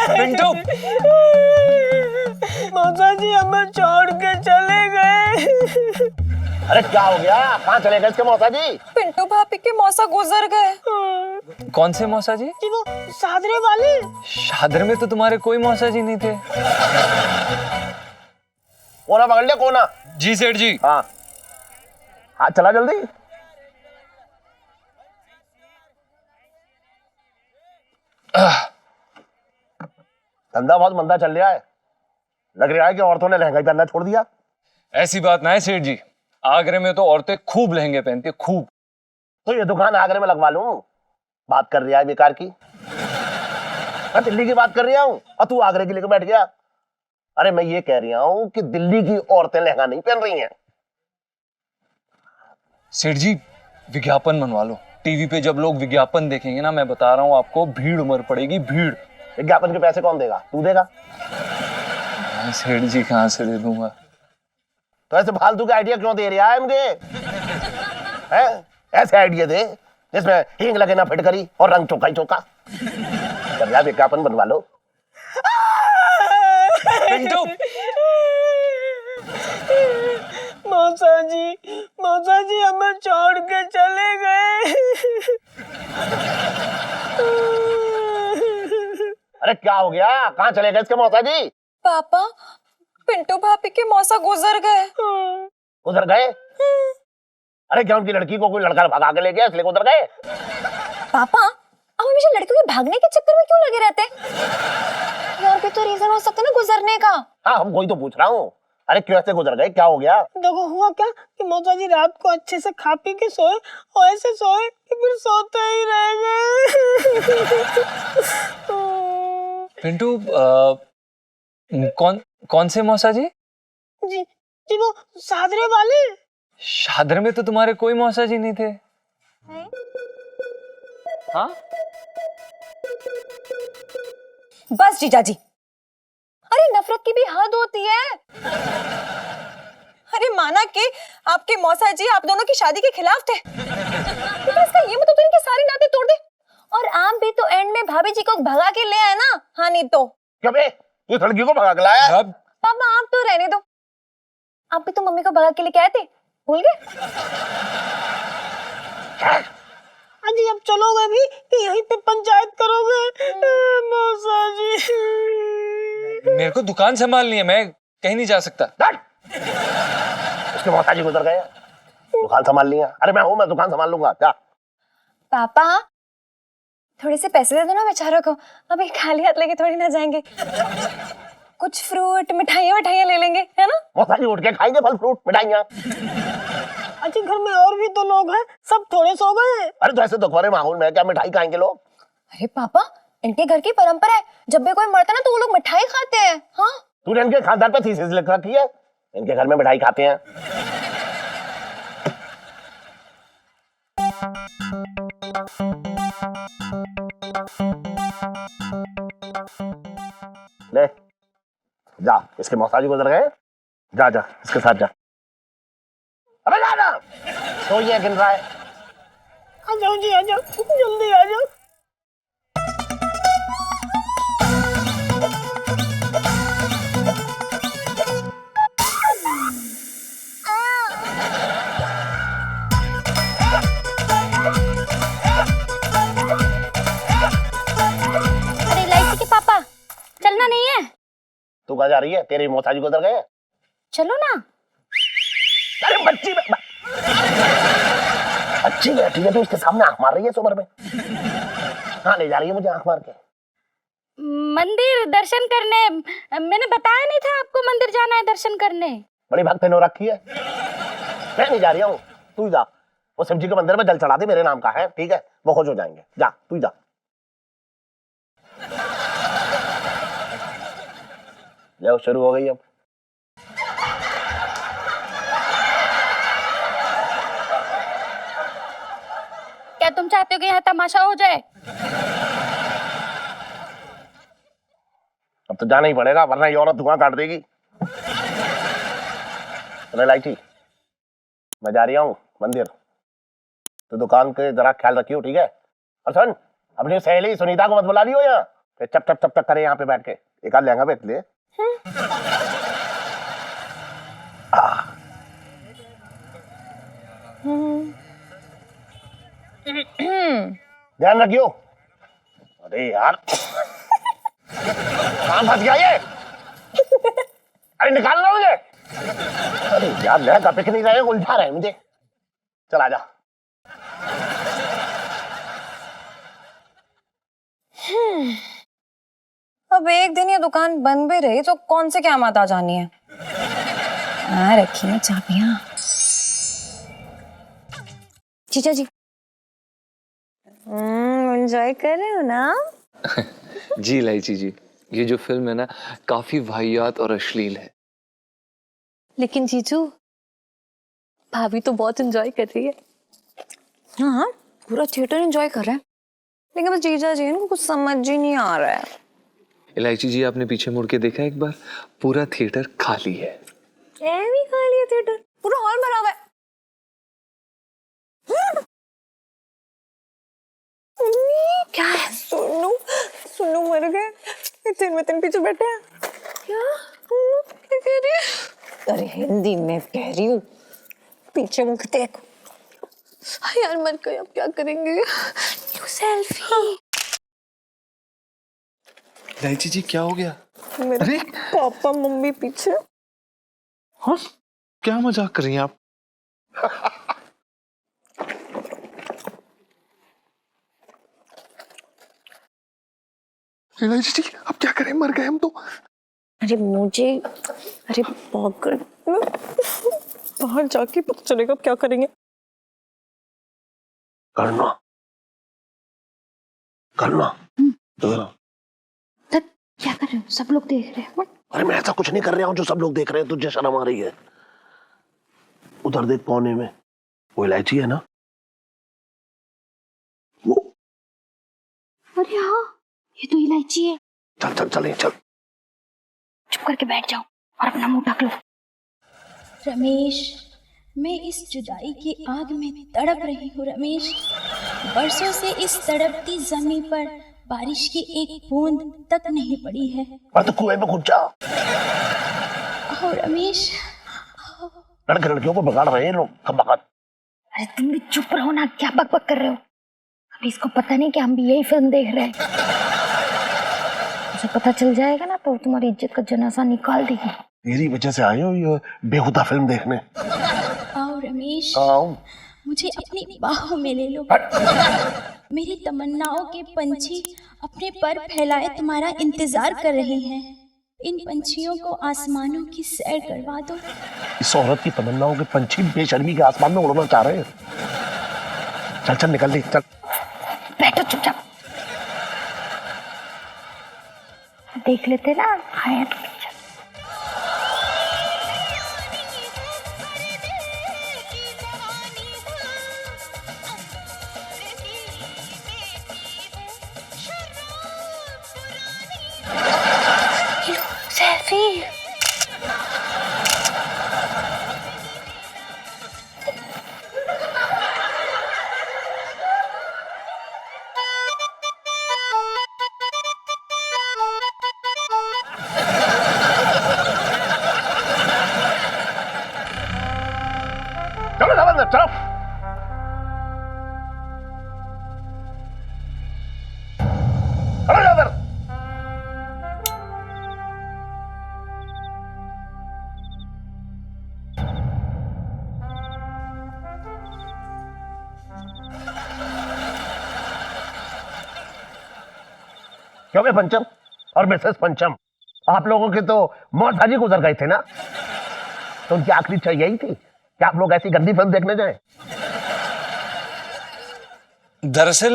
पिंटू, मौसा जी हमें छोड़ के चले गए। अरे क्या हो गया, कहाँ चले गए इसके मौसा जी? पिंटू भाभी के मौसा गुजर गए। कौन से मौसा जी? जी वो सादरे वाले। शादर में तो तुम्हारे कोई मौसा जी नहीं थे। कोना पकड़ लिया, कोना। जी सेठ जी। हाँ हाँ, चला जल्दी। धंधा बहुत मंदा चल रहा है। लग रहा है कि औरतों ने लहंगा ही पहनना छोड़ दिया। ऐसी बात ना है सेठ जी, आगरे में तो औरतें खूब लहंगे पहनती है, खूब। तो ये दुकान आगरे में लगवा लूं। बात कर रहा है बेकार की। मैं दिल्ली की बात कर रहा हूँ और तू आगरे की लेकर बैठ गया। अरे मैं ये कह रहा हूँ कि दिल्ली की औरतें लहंगा नहीं पहन रही हैं। सेठ जी विज्ञापन बनवा लो, टीवी पे जब लोग विज्ञापन देखेंगे ना, मैं बता रहा हूँ आपको, भीड़ उमड़ पड़ेगी, भीड़। विज्ञापन के पैसे कौन देगा? तू देगा? मैं सेठ जी कहाँ से दे दूंगा? तो ऐसे फालतू के आइडिया क्यों दे रहा है मुझे? हैं? ऐसे आइडिया दे जिसमें हींग लगे ना फिटकरी और रंग चौका ही चौका। कर विज्ञापन बनवा लो। पिंटू, मौसा जी हमें छोड़ के चले गए। अरे क्या हो गया, कहाँ चले गए इसके मौसा जी? पापा, पिंटू भाभी के मौसा गुजर गए। उधर गए? अरे क्या उनकी लड़की को कोई लड़का भगा के ले गया इसलिए उधर गए? पापा, आप हमेशा लड़कियों के भागने के चक्कर में क्यों लगे रहते? और भी तो रीजन हो सकता है ना गुजरने का। हाँ, हम वही तो पूछ रहा हूँ। अरे क्यों ऐसे गुजर गए, क्या हो गया? देखो हुआ क्या कि मौसा जी रात को अच्छे से खा पी के सोए और ऐसे सोए कि फिर सोते ही रह गए। पिंटू, कौन से मौसा जी? जी वो सादरे वाले। शादर में तो तुम्हारे कोई मौसा जी नहीं थे। हाँ? बस जीजा जी, अरे नफरत की भी हद होती है। अरे माना कि आपके मौसा जी आप दोनों की शादी के खिलाफ थे, लेकिन इसका ये मतलब तो इनके सारे नाते तोड़ दे। और आप भी तो एंड में भाभी जी को भगा के ले आए ना। हाँ नहीं तो क्या बे, तू लड़की को भगा के लाया? अब पापा आप तो रहने दो, आप भी तो मम्मी को भगा के लेके आए थे, भूल गए? अजी अब चलोगे भी कि यहीं पे पंचायत करोगे? मौसा जी मेरे को दुकान संभालनी है, मैं कहीं नहीं जा सकता। उसके मौसा जी गुजर गए, दुकान संभाल लिया। अरे मैं हूँ, मैं दुकान संभाल लूंगा। क्या पापा थोड़े से पैसे दे दो ना बेचारों को, अभी खाली हाथ लेके थोड़ी ना जाएंगे। कुछ फ्रूट मिठाइयाँ ले लेंगे, है ना? मौसा जी उठ के खाएंगे फल फ्रूट मिठाइयाँ। अजी घर में और भी तो लोग हैं, सब थोड़े सो गए। अरे तो ऐसे दुखभरे माहौल में क्या मिठाई खाएंगे लोग? अरे पापा, इनके घर की परंपरा है, जब भी कोई मरता ना तो वो लोग मिठाई खाते हैं। हाँ, तूने इनके खानदान पर थीसिस लिख रखी है, इनके घर में मिठाई खाते हैं। ले जा, इसके मौसा जी गुजर गए। जा जा इसके साथ जा। अबे जा ना, तो ये गिन रहा है। आ जाओ जी, आ जाओ, जल्दी आ जाओ। अरे इलायची के पापा, चलना नहीं है? तू कहाँ जा रही है? तेरे मौसा जी गुजर गए। चलो ना। अरे बच्ची अच्छी बैठी है, तू इसके सामने आंख मार रही है सुबह में। हाँ ले जा रही है मुझे आंख मार के। मंदिर दर्शन करने, मैंने बताया नहीं था आपको मंदिर जाना है दर्शन करने। बड़ी भक्त नो रखी है। मैं नहीं जा रही हूँ, तू जा। वो शिव जी के मंदिर में जल चढ़ा दे, मेरे नाम का है, ठीक है? वो खुश हो जाएंगे। जा तू जा। लो शुरू हो गई अब। क्या तुम चाहते हो कि यहाँ तमाशा हो जाए? अब तो जाना ही पड़ेगा, वरना ये औरत धुआं काट देगी। लाइटी, मैं जा रहा हूँ मंदिर, तो दुकान के जरा ख्याल रखियो, ठीक है? और सुन, अपनी सहेली सुनीता को मत बुला लियो यहाँ। चप चप चप चप करे यहाँ पे बैठ के, एक आध लहंगा बेच ले। ध्यान रखियो। अरे यार कहाँ फंस गया ये? अरे निकालना मुझे। अरे यार लहंगा पिक नहीं रहे, उलझा रहे मुझे। चल आजा। अब एक दिन ये दुकान बंद भी रही तो कौन से क्या मत आ जानी है। रखी है चाबियां। जीजा जी एंजॉय कर रहे हो ना? जी इलायची जी, ये जो फिल्म है ना काफी वाहियात और अश्लील है। लेकिन जीजू भाभी तो बहुत एंजॉय कर रही है। हाँ पूरा थिएटर एंजॉय कर रहा है, लेकिन बस जीजा जी इनको कुछ समझ ही नहीं आ रहा है। इलायची जी आपने पीछे मुड़ के देखा एक बार, पूरा थिएटर खाली है। भी खाली है थिएटर, पूरा हॉल भरा हुआ है। क्या है? सुनो मर गए, इतने में तीन पीछे बैठे हैं। क्या कह रही है? अरे हिंदी में कह रही हूँ, पीछे मुख देख। यार मर गए, अब क्या करेंगे? सेल्फी। इलायची जी क्या हो गया? मेरे पापा मम्मी पीछे। हाँ क्या मजाक कर रही हैं आप? इलायची जी अब क्या करें, मर गए हम तो। अरे पागल, बाहर जाके पता चलेगा क्या करेंगे। करना क्या कर रहे हो? सब लोग देख रहे हैं। अरे मैं ऐसा कुछ नहीं कर रहा हूँ जो सब लोग देख रहे हैं, तुझे शर्म आ रही है? उधर देख कोने में वो इलायची है ना, वो। अरे हाँ ये तो इलायची है। चल चल चल चल। चुप करके बैठ जाओ और अपना मुंह ढक लो। रमेश, मैं इस जुदाई की आग में तड़प रही हूँ रमेश। बरसों से इस तड़पती जमीन पर बारिश की एक बूंद तक नहीं पड़ी है। और तो कुएं में कूद जा। आओ रमेश। लड़के लड़कियों को बिगाड़ रहे हैं लोग कमबख्त। अरे तुम भी चुप रहो ना, क्या बकबक कर रहे हो? अभी इसको पता नहीं कि हम भी यही फिल्म देख रहे हैं। उसे पता चल जाएगा ना तो तुम्हारी इज्जत का जनाजा निकाल देगी। तेरी वजह से आए हो ये बेहुदा फिल्म देखने। आओ रमेश, आओ। मुझे अपनी बाहों में ले लो। मेरी तमन्नाओं के पंछी अपने पर फैलाए तुम्हारा इंतजार कर रहे हैं। इन पंछियों को आसमानों की सैर करवा दो। इस औरत की तमन्नाओं के पंछी बेशर्मी के आसमान में उड़ना चाह रहे हैं। चल चल निकल ली, चल बैठो चुपचाप। देख लेते ना आया तो पिक्चर। सेल्फी। चलो चलो चलो। चलो इधर। क्योंकि पंचम और मिसेस पंचम आप लोगों के तो मौत हाजी गुजर गए थे ना, तो उनकी आखिरी इच्छा यही थी कि आप लोग ऐसी गंदी फिल्म देखने जाएं। दरअसल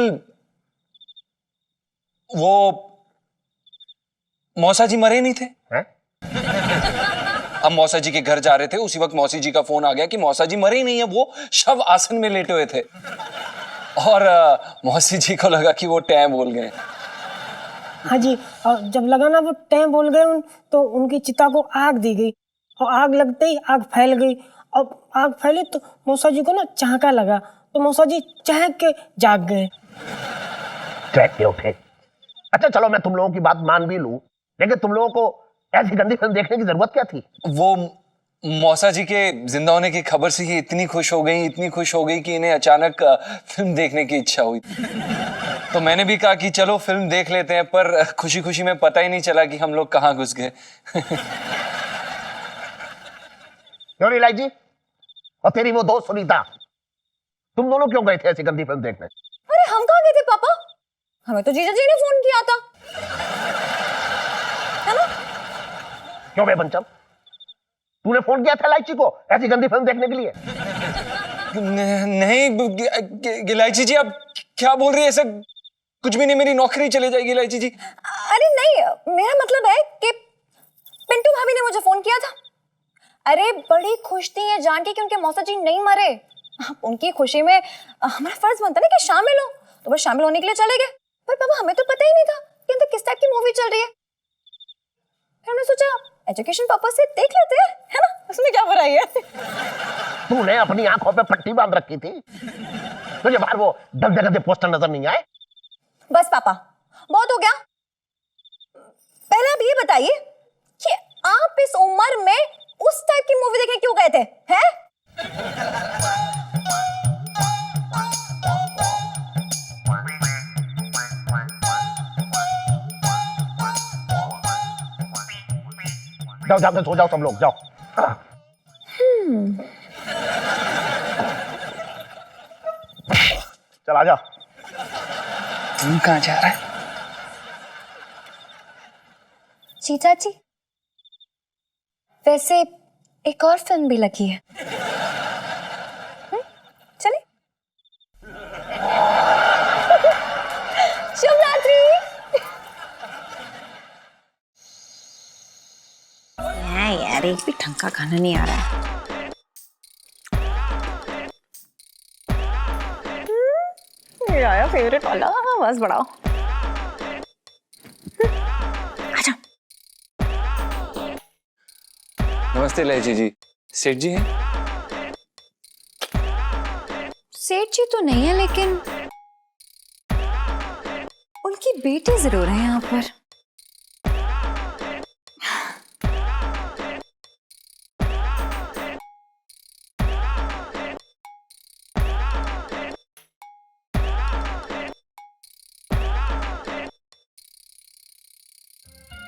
वो मौसा जी मरे नहीं थे। हैं? हम मौसा जी के घर जा रहे थे, उसी वक्त मौसी जी का फोन आ गया कि मौसा जी मरे ही नहीं है, वो शव आसन में लेटे हुए थे। और मौसी जी को लगा कि वो टैं बोल गए। हाँ जी, और जब लगा ना वो टैं बोल गए तो उनकी चिता को आग दी गई, और आग लगते ही आग फैल गई। और आग फैली तो मौसा जी को ना चाहका लगा, तो मौसा जी चहक के जाग गए। चहक के उठे अच्छा चलो मैं तुम लोगों की बात मान भी लूं, लेकिन तुम लोगों को ऐसी गंदी फिल्म देखने की जरूरत क्या थी? वो मौसा जी के जिंदा होने की खबर से ही इतनी खुश हो गई कि इन्हें अचानक फिल्म देखने की इच्छा हुई। तो मैंने भी कहा कि चलो फिल्म देख लेते हैं, पर खुशी खुशी में पता ही नहीं चला कि हम लोग कहाँ घुस गए। क्यों नहीं लाई जी? और तेरी वो दोस्त सुनीता, तुम दोनों क्यों गए थे ऐसी गंदी फिल्म देखने? अरे हम कहाँ गए थे पापा? हमें तो जीजा जी ने फोन किया था, है ना? क्यों बे पंचम, तूने फोन किया था इलायची को ऐसी गंदी फिल्म देखने के लिए? नहीं इलायची जी, आप क्या बोल रही है? ऐसा कुछ भी नहीं, मेरी नौकरी चली जाएगी इलायची जी। अरे नहीं, मेरा मतलब है कि पिंटू भाभी ने मुझे फोन किया था। अरे बड़ी खुश थी ये जान के कि उनके मौसा जी नहीं मरे। उनकी खुशी में हमारा फर्ज बनता ना कि शामिल हो, तो बस शामिल होने के लिए चले गए। पर पापा हमें तो पता ही नहीं था कि अंदर किस टाइप की मूवी चल रही है। फिर हमने सोचा एजुकेशन पर्पस से देख लेते हैं, है ना? उसमें क्या बुराई है? तूने अपनी आंखों पे पट्टी बांध रखी थी, तुझे बाहर वो गंदे गंदे पोस्टर नजर नहीं आए? बस पापा बहुत हो गया। पहले आप ये बताइए कि आप इस उम्र में उस टाइप की मूवी देखने क्यों गए थे, हैं? जाओ जाकर सो जाओ सब लोग, जाओ। चल आ जा। तुम कहाँ जा रहा है? जीजा जी, वैसे एक और फिल्म भी लगी है, चले? शुभ रात्रि। यार एक भी ढंग का खाना नहीं आ रहा है। ये आया फेवरेट वाला, बस बढ़ाओ। आजा। नमस्ते इलायची जी, सेठ जी हैं? सेठ जी तो नहीं है, लेकिन उनकी बेटी जरूर है यहाँ पर।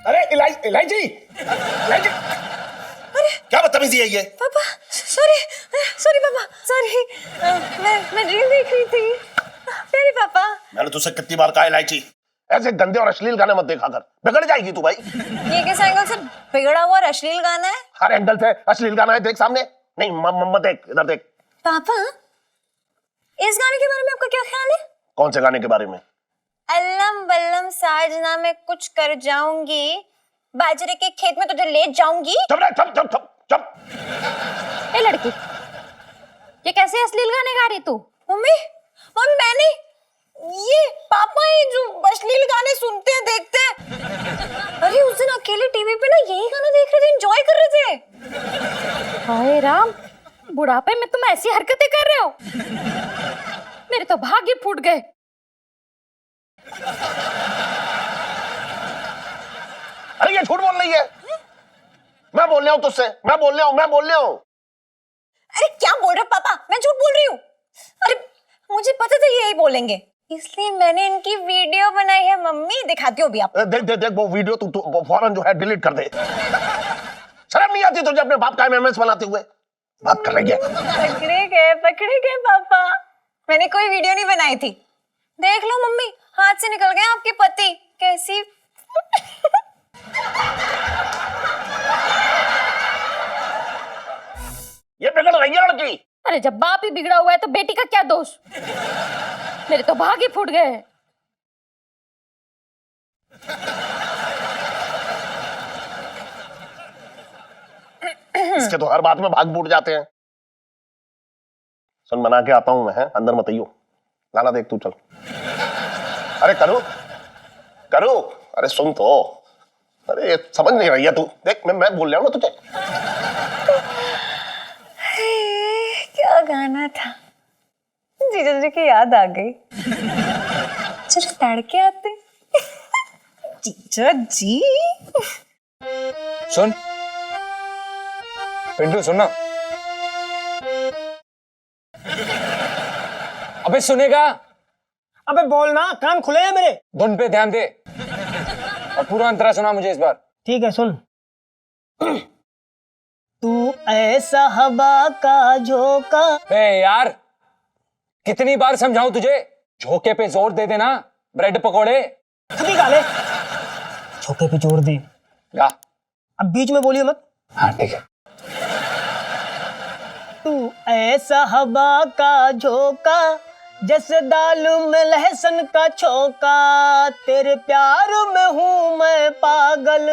अरे इलायची, इलायची, क्या बदतमीजी है ये? पापा सॉरी पापा, सॉरी। मैं रील देख रही थी। प्यारे पापा, मैंने तुझसे कितनी बार कहा इलायची, ऐसे गंदे और अश्लील गाने मत देखा कर, बिगड़ जाएगी तू भाई। ये किस एंगल से बिगड़ा हुआ और अश्लील गाना है? हर एंगल से अश्लील गाना है, देख सामने। नहीं मत देख, इधर देख। पापा, इस गाने के बारे में आपका क्या ख्याल है? कौन से गाने के बारे में? अल्लम बल्लम साजना मैं कुछ कर जाऊंगी, बाजरे के खेत में तुझे ले जाऊंगी। चुप रह, चुप। ए लड़की, ये कैसे अश्लील गाने गा रही तू? मम्मी मैंने ये पापा ही जो अश्लील गाने सुनते हैं देखते हैं। अरे उस दिन अकेले टीवी पे ना यही गाना देख रहे थे, एंजॉय कर रहे थे। हाय राम, बुढ़ापे में तुम ऐसी हरकतें कर रहे हो? मेरे तो भाग्य फूट गए। अरे ये झूठ बोल रही है। मैं बोल रहा हूँ तुझसे, मैं बोल रहा हूँ। अरे क्या बोल रहे हो पापा? मैं झूठ बोल रही हूँ? अरे मुझे पता था यही बोलेंगे, इसलिए मैंने इनकी वीडियो बनाई है। मम्मी दिखाती हो भी आप? देख वो वीडियो तू फौरन जो है डिलीट कर दे। शर्म नहीं आती तुझे अपने बाप का एमएमएस बनाते हुए? बात कर रही है। पकड़े गए पापा, मैंने कोई वीडियो नहीं बनाई थी। देख लो मम्मी, हाथ से निकल गए आपके पति। कैसी ये बिगड़ रही है लड़की। अरे जब बाप ही बिगड़ा हुआ है तो बेटी का क्या दोष? मेरे तो भाग्य फूट गए हैं। इसके तो हर बात में भाग फूट जाते हैं। सुन, बना के आता हूं मैं, है अंदर मत आइयो। गाना देख तू, चल। अरे करो, अरे सुन तो। अरे समझ नहीं रही है तू, देख मैं बोल रहा हूं ना तुझे। क्या गाना था? जीजा जी की याद आ गई। चलो तड़के आते। जीजा जी। सुन पिंटू, सुन ना। अबे सुनेगा? अबे बोलना, कान खुले हैं मेरे। धुन पे ध्यान दे और पूरा अंतरा सुना मुझे इस बार। ठीक है, सुन। तू ऐसा हवा का झोंका। बे यार, कितनी बार समझाऊं तुझे? झोंके पे जोर दे देना, ब्रेड पकोड़े। खुद ही गा ले। झोंके पे जोर दे। गा। अब बीच में बोलिए मत। हाँ ठीक है। तू ऐसा हवा का झोंका, जैसे दाल में लहसुन का छोंका। तेरे प्यार में हूँ मैं पागल,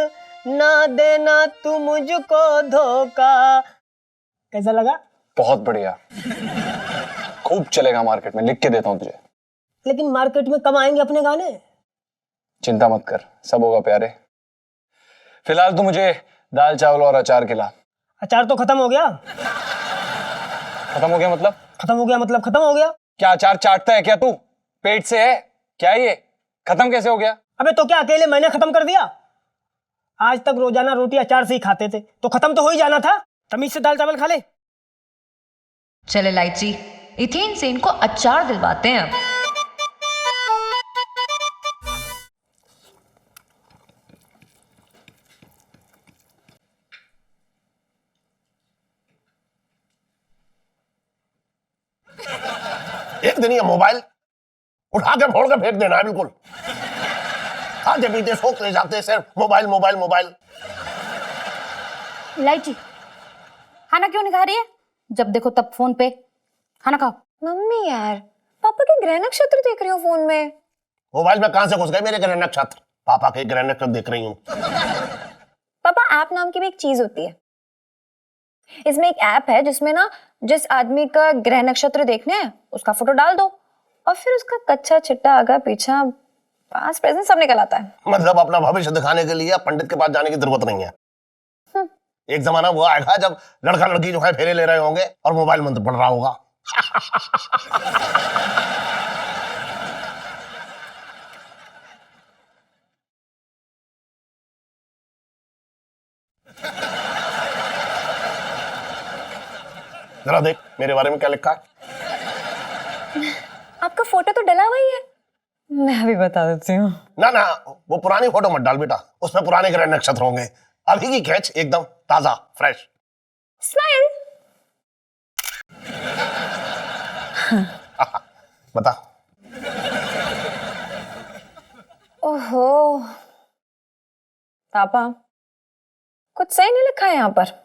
ना देना तू मुझको धोखा। कैसा लगा? बहुत बढ़िया, खूब चलेगा मार्केट में, लिख के देता हूं तुझे। लेकिन मार्केट में कब आएंगे अपने गाने? चिंता मत कर, सब होगा प्यारे। फिलहाल तू मुझे दाल चावल और अचार खिला। अचार तो खत्म हो गया। खत्म हो गया मतलब? खत्म हो गया मतलब खत्म हो गया। क्या अचार चाटता है क्या तू? पेट से है क्या ये? खत्म कैसे हो गया? अबे तो क्या अकेले मैंने खत्म कर दिया? आज तक रोजाना रोटी अचार से ही खाते थे, तो खत्म तो हो ही जाना था। तमीज से दाल चावल खा ले। चले लाइची, इथेन से इनको अचार दिलवाते हैं अब। एक दिन ये मोबाइल उठा के फोड़ के फेंक देना है बिल्कुल। खाते पीते सोते जाते सिर्फ मोबाइल मोबाइल मोबाइल। इलायची, खाना क्यों नहीं खा रही है? जब देखो तब फोन पे। खाना खाओ। मम्मी यार, पापा के ग्रह नक्षत्र देख रही हूँ फोन में। मोबाइल में कहां से घुस गए मेरे ग्रह नक्षत्र? पापा के ग्रह नक्षत्र देख रही हूँ। पापा, ऐप नाम की भी एक चीज होती है। इसमें एक ऐप है जिसमें ना जिस आदमी का ग्रह नक्षत्र देखने हैं उसका फोटो डाल दो और फिर उसका कच्चा छिट्टा आगा पीछा पास प्रेजेंट सब निकल आता है। मतलब अपना भविष्य दिखाने के लिए पंडित के पास जाने की जरूरत नहीं है। एक जमाना वो आएगा जब लड़का लड़की जो है फेरे ले रहे होंगे और मोबाइल मंत्र पढ़ रहा होगा। जरा देख मेरे बारे में क्या लिखा है। आपका फोटो तो डला हुआ ही है। मैं अभी बता देती हूँ। ना ना, वो पुरानी फोटो मत डाल बेटा, उसमें पुराने ग्रह नक्षत्र होंगे। अभी की कैच एकदम ताजा फ्रेश। स्माइल। बता। ओहो पापा, कुछ सही नहीं लिखा है यहाँ पर।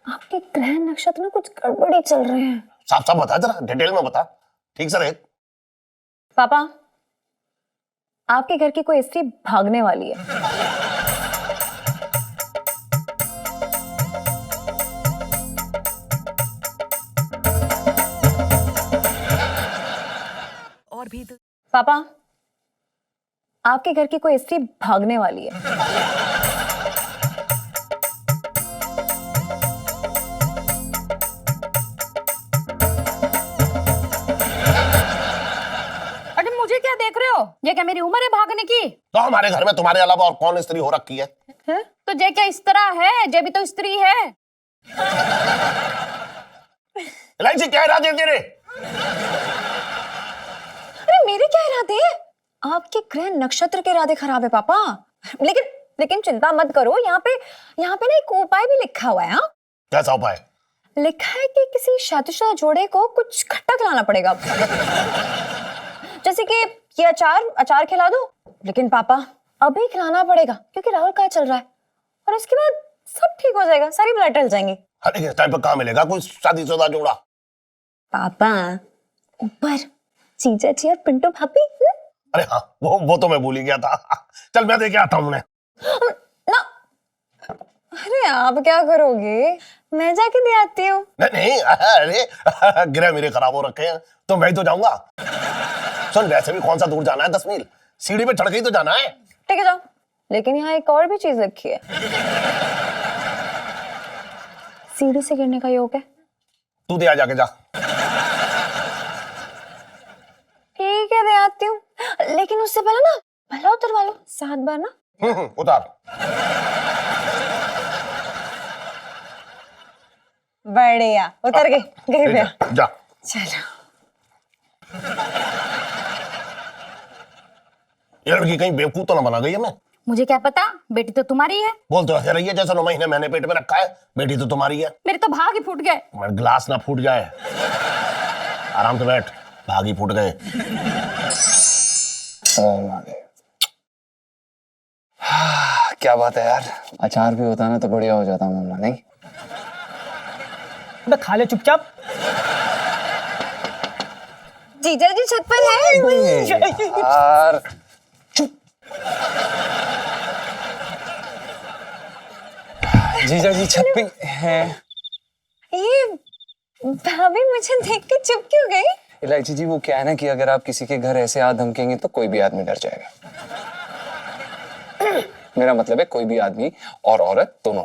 आपके ग्रह नक्षत्र में कुछ गड़बड़ी चल रहे हैं। साफ साफ बता, जरा डिटेल में बता, ठीक से देख। पापा, आपके घर की कोई स्त्री भागने वाली है। और भी पापा, आपके घर की कोई स्त्री भागने वाली है। अरे मुझे क्या देख रहे हो? ये क्या मेरी उम्र है भागने की? तो हमारे घर में तुम्हारे अलावा और कौन स्त्री हो रखी है? तो जे क्या इस तरह है? जे भी तो स्त्री है। इलायची क्या इरादे तेरे? अरे मेरे क्या इरादे? आपके ग्रह नक्षत्र के इरादे खराब है पापा। लेकिन लेकिन चिंता मत करो, यहाँ पे ना एक उपाय भी लिखा हुआ है। हाँ, कैसा उपाय? लिखा है कि किसी शादीशुदा जोड़े को कुछ खट्टा खिलाना पड़ेगा। जैसे कि ये अचार खिला दो। लेकिन पापा, अभी खिलाना पड़ेगा क्योंकि राहुल का चल रहा है, और उसके बाद सब ठीक हो जाएगा, सारी ब्लड टल जाएंगी। अरे इस टाइम पे कहाँ मिलेगा कोई शादीशुदा जोड़ा? पापा, ऊपर जीजा जी और पिंटू भाभी। अरे हाँ, वो तो मैं भूल ही गया था। चल मैं देके आता हूँ उन्हें। ना, अरे आप क्या करोगे? मैं जाके दे आती हूँ। नहीं नहीं, अरे ग्रह मेरे खराब हो रखे हैं तो मैं ही तो जाऊंगा। सुन, वैसे भी कौन सा दूर जाना है, 10 मील सीढ़ी पे चढ़ के ही तो जाना है। ठीक है, जाओ। लेकिन यहाँ एक और भी चीज लिखी है। सीढ़ी से गिरने का योग है। तू दे आ, जाके जा। ठीक है, दे आती हूँ। लेकिन उससे पहले ना पहला उतरवा लो 7 बार ना। उतार। बढ़िया, उतर गए गए भैया। जा। चलो। ये लड़की कहीं बेवकूफ तो ना बना गई है। मैं मुझे क्या पता, बेटी तो तुम्हारी है। बोल तो ऐसे रही है जैसे 9 महीने मैंने पेट में रखा है। बेटी तो तुम्हारी है। मेरे तो भाग ही फूट गए। मेरा गिलास ना फूट जाए। आराम से बैठ, भाग ही फूट गए। क्या बात है यार, अचार भी होता ना तो बढ़िया हो जाता मामला, नहीं? तो खा ले चुपचाप। जीजा जी छत पर है। यार जीजा जी छत पे हैं। ये भाभी मुझे देख के चुप क्यों गई? इलायची जी, वो क्या है ना कि अगर आप किसी के घर ऐसे हाथ धमकेंगे तो कोई भी आदमी डर जाएगा। मेरा मतलब है कोई भी आदमी और औरत दोनों।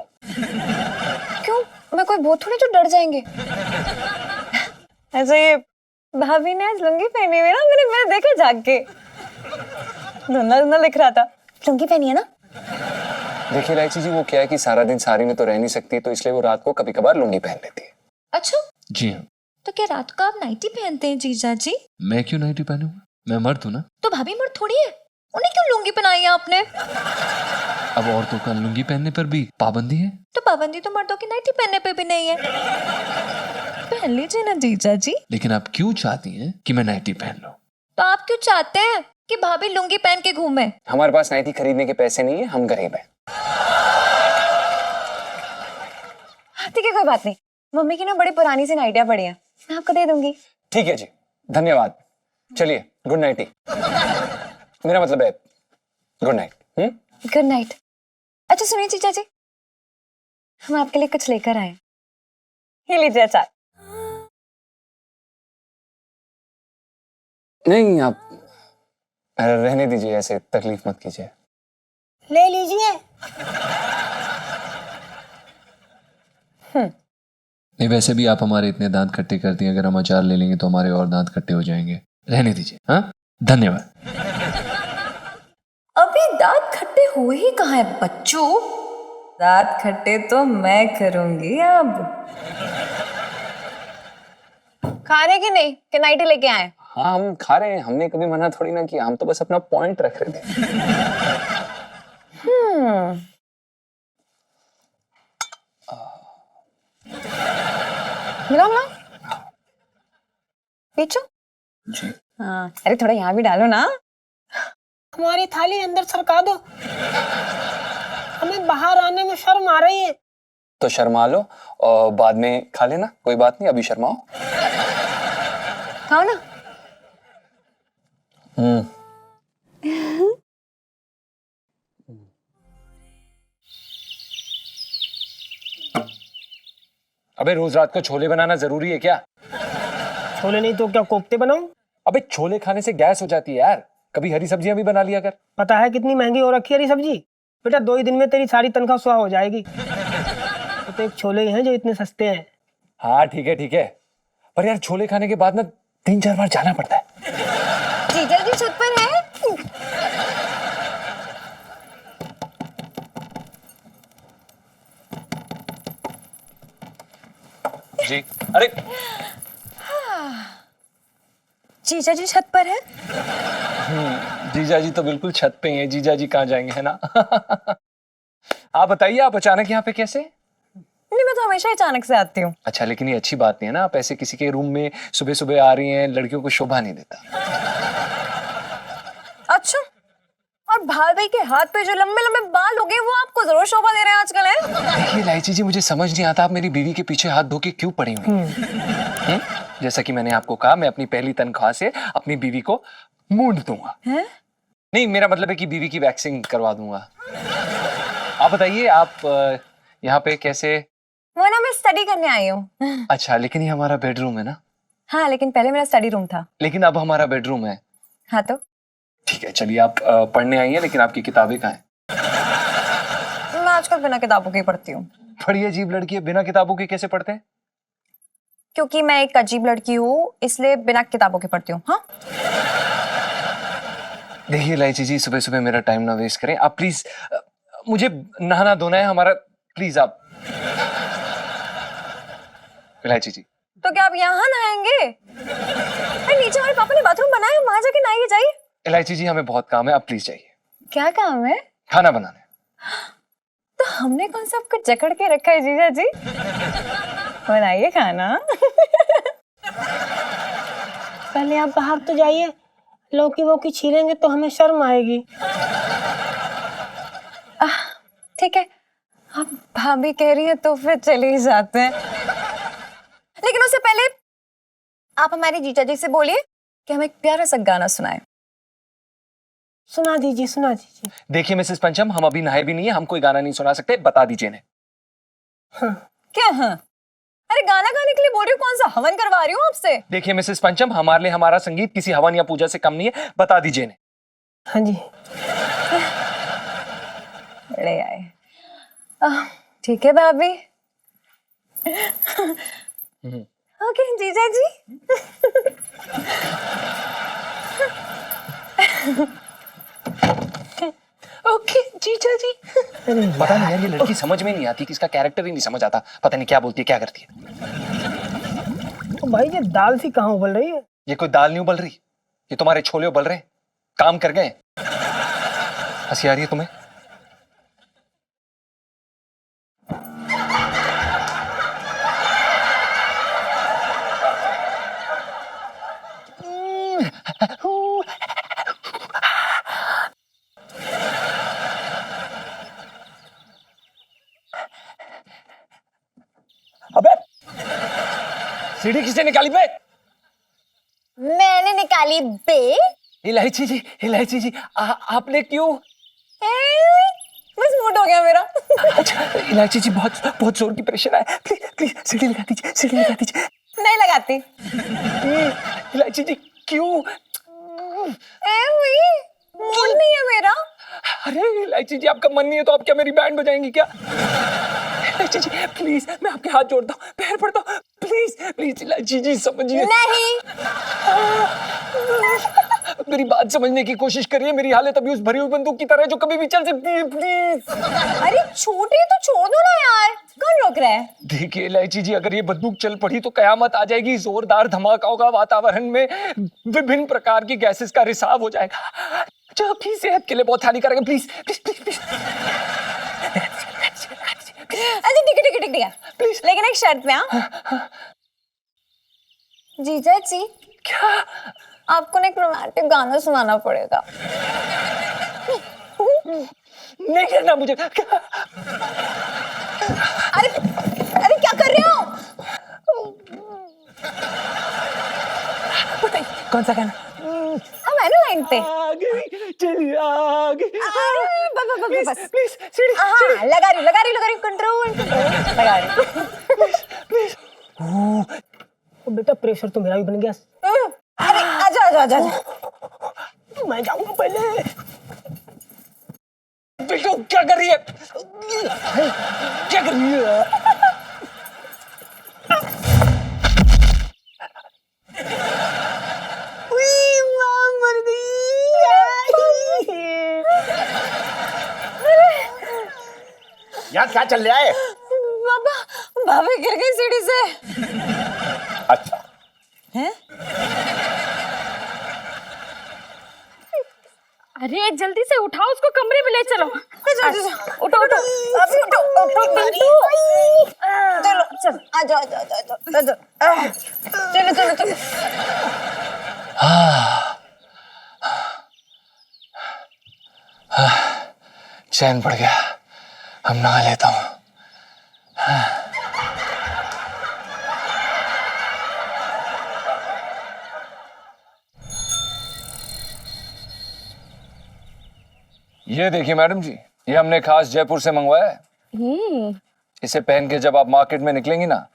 क्यों, मैं कोई भूत थोड़ी जो डर जाएंगे। ऐसे ये भाभी ने आज लुंगी पहनी हुई ना, मैंने देखा जाग के, धुंधला धुंधला दिख रहा था। लुंगी पहनी है ना? देखिए इलायची जी, वो क्या है कि सारा दिन साड़ी में तो रह नहीं सकती, तो इसलिए वो रात को कभी कभार लुंगी पहन लेती है। अच्छा, जी हाँ। तो क्या रात को आप नाइटी पहनते हैं जीजा जी? मैं क्यों नाइटी पहनूंगा, मैं मर्द हूं ना। तो भाभी मर्द थोड़ी है, उन्हें क्यों लुंगी पहनाई है आपने? अब औरतों का लुंगी पहनने पर भी पाबंदी है। तो पाबंदी तो मर्दों की नाइटी पहनने पे भी नहीं है। पहन लीजिए ना जीजा जी। लेकिन आप क्यों चाहती हैं कि मैं नाइटी पहन लूं? तो आप क्यों चाहते हैं कि भाभी लुंगी पहन के घूमे? हमारे पास नाइटी खरीदने के पैसे नहीं है, हम गरीब हैं। ठीक है, कोई बात नहीं। मम्मी की ना बड़ी पुरानी सी नाइटियां पड़ी हैं, मैं आपको दे दूंगी। ठीक है जी, धन्यवाद। चलिए, गुड नाइट। मेरा मतलब है गुड नाइट। Good night. अच्छा सुनिए जीजा जी, हम आपके लिए कुछ लेकर आए। ये लीजिए अचार। नहीं, आप रहने दीजिए, ऐसे तकलीफ मत कीजिए। ले लीजिए। नहीं, वैसे भी आप हमारे इतने दांत खट्टे करती हैं, अगर हम अचार ले लेंगे तो हमारे और दांत खट्टे हो जाएंगे। रहने दीजिए। हाँ, धन्यवाद। अभी दांत खट्टे हुए ही कहाँ है बच्चों? दांत खट्टे तो मैं करूंगी अब। खा रहे कि नहीं, कि नाइटी लेके आए? हाँ, हम खा रहे हैं, हमने कभी मना थोड़ी ना किया, हम तो बस अपना पॉइंट रख रहे थे। मिलाओ मिलाओ, पीछो। जी। हाँ, अरे थोड़ा यहाँ भी डालो ना। हमारी थाली अंदर सरका दो, हमें बाहर आने में शर्म आ रही है। तो शर्मा लो और बाद में खा लेना, कोई बात नहीं, अभी शर्माओ। खाओ ना। अबे रोज रात को छोले बनाना जरूरी है क्या? छोले नहीं तो क्या कोफ्ते बनाऊं? अबे छोले खाने से गैस हो जाती है यार, कभी हरी सब्जियां भी बना लिया कर। पता है कितनी महंगी हो रखी है हरी सब्जी? बेटा 2 ही दिन में तेरी सारी तनख्वाह सुहा हो जाएगी। तो एक छोले ही हैं जो इतने सस्ते हैं। हाँ ठीक है ठीक है, पर यार छोले खाने के बाद ना 3-4 बार जाना पड़ता है। जीजा जी छत पर है। जी, अरे जीजा जी छत पर है। जीजा जी तो बिल्कुल छत पे ही है, जीजा जी कहाँ जाएंगे, है ना? आप बताइए, आप अचानक यहाँ पे कैसे? नहीं, मैं तो हमेशा अचानक से आती हूँ। अच्छा, लेकिन ये अच्छी बात नहीं है ना, आप ऐसे किसी के रूम में सुबह सुबह आ रही हैं, लड़कियों को शोभा नहीं देता। अच्छा, और भाभी के हाथ पे जो लंबे लंबे बाल हो गए वो आपको जरूर शोभा दे रहे हैं आजकल, है? देखिए लाइची जी, मुझे समझ नहीं आता आप मेरी बीवी के पीछे हाथ धो के क्यों पड़ी हुई। जैसा कि मैंने आपको कहा, मैं अपनी पहली तनख्वाह से अपनी बीवी को मूंढ दूंगा। हैं? नहीं, मेरा मतलब है कि बीवी की वैक्सिंग करवा दूंगा। आप बताइए, आप यहाँ पे कैसे? वो ना मैं स्टडी करने आई हूँ। अच्छा, लेकिन ये हमारा बेडरूम है ना? हाँ, लेकिन पहले मेरा स्टडी रूम था। लेकिन अब हमारा बेडरूम है। हाँ तो ठीक है, चलिए आप पढ़ने आई हैं, लेकिन आपकी किताबें कहाँ हैं? मैं आजकल बिना किताबों के ही पढ़ती हूँ। बड़ी अजीब लड़की है, बिना किताबों के कैसे पढ़ते हैं? क्योंकि मैं एक अजीब लड़की हूँ, इसलिए बिना किताबों के पढ़ती हूँ। हाँ, देखिए इलायची जी, सुबह सुबह मेरा टाइम ना वेस्ट करें आप प्लीज। मुझे नहाना धोना है हमारा, प्लीज आप। इलायची जी, तो क्या आप यहाँ नहाएंगे? अरे नीचे हमारे पापा ने बाथरूम बनाया है, वहां जाके नहाइए जाइए। इलायची जी हमें बहुत काम है, आप प्लीज जाइए। क्या काम है? खाना बनाने। तो हमने कौन सा आपको जकड़ के रखा है जीजा जी? बनाइए खाना। पहले आप बाहर तो जाइए, लौकी वोकी छीलेंगे तो हमें शर्म आएगी। ठीक है, आप भाभी कह रही है तो फिर चले ही जाते हैं। लेकिन उससे पहले आप हमारे जीजा जी से बोलिए कि हमें एक प्यारा सा गाना सुनाए। सुना दीजिए, सुना दीजिए। देखिए मिसेस पंचम, हम अभी नहाए भी नहीं है, हम कोई गाना नहीं सुना सकते, बता दीजिए इन्हें। क्या हाँ? अरे गाना गाने के लिए बोल रही हूँ, कौन सा हवन करवा रही हूँ आपसे? देखिए मिसेस पंचम, हमारे लिए हमारा संगीत किसी हवन या पूजा से कम नहीं है, बता दीजिए इन्हें। हाँ जी। ले आए। ठीक है भाभी। ओके जीजा जी। ओके जीजा जी। पता नहीं यार, ये लड़की समझ में नहीं आती कि इसका कैरेक्टर ही नहीं समझ आता, पता नहीं क्या बोलती है क्या करती है। तो भाई ये दाल सी कहाँ उबल रही है? ये कोई दाल नहीं उबल रही, ये तुम्हारे छोले उबल रहे हैं, काम कर गए। हंसी आ रही है तुम्हें? अबे सीढ़ी किसने निकाली बे? मैंने निकाली बे। इलायची जी, इलायची जी, आपने क्यों? बस मूड हो गया मेरा। अच्छा इलायची जी, बहुत बहुत जोर की प्रेशर आया, प्लीज प्लीज सीढ़ी लगा दीजिए, सीढ़ी लगा दीजिए। नहीं लगाती। इलायची जी क्यों? मूड नहीं है मेरा। अरे इलायची जी, आपका मन नहीं है तो आप क्या मेरी बैंड बजाएंगी क्या? इलायची जी प्लीज, मैं आपके हाथ जोड़ता हूँ, पैर पड़ता हूँ, प्लीज प्लीज इलायची जी समझिए। नहीं। मेरी बात समझने की कोशिश करिए, मेरी हालत अभी उस भरी हुई बंदूक की तरह है जो कभी भी चल सकती है, प्लीज। अरे छोटे तो छोड़ दो ना यार, कौन रोक रहा है? देखिए इलायची जी, अगर ये बंदूक चल पड़ी तो कयामत आ जाएगी, जोरदार धमाका होगा, वातावरण में विभिन्न प्रकार की गैसेस का रिसाव हो जाएगा जो आपकी सेहत के लिए बहुत हानिकारक है, प्लीज प्लीज प्लीज प्लीज। अच्छा ठीक है ठीक है ठीक है, प्लीज। लेकिन एक शर्त पे। हाँ जीजा जी, क्या? आपको ना एक रोमांटिक गाना सुनाना पड़ेगा। नहीं करना मुझे। अरे अरे क्या कर रहे हो? बताइए कौन सा गाना? अब है ना लाइन पे। आगे चलिए आगे। बस प्लीज सीढ़ी। हाँ लगा रही कंट्रोल लगा रही। तो बेटा प्रेशर तो मेरा भी बन गया। अरे आजा। मैं जाऊंगा पहले। बेटो क्या कर रही है? क्या कर रही है? मर गई। यार क्या चल रहा है? बाबा भाभी गिर गई सीढ़ी से। अच्छा हैं? अरे जल्दी से उठाओ उसको, कमरे में ले चलो। उठो अभी उठो पिंटू। चलो चल आजा चलो। चैन पड़ गया, अब नहा लेता हूँ। ये देखिए मैडम जी, ये हमने खास जयपुर से मंगवाया है। इसे पहन के जब आप मार्केट में निकलेंगी ना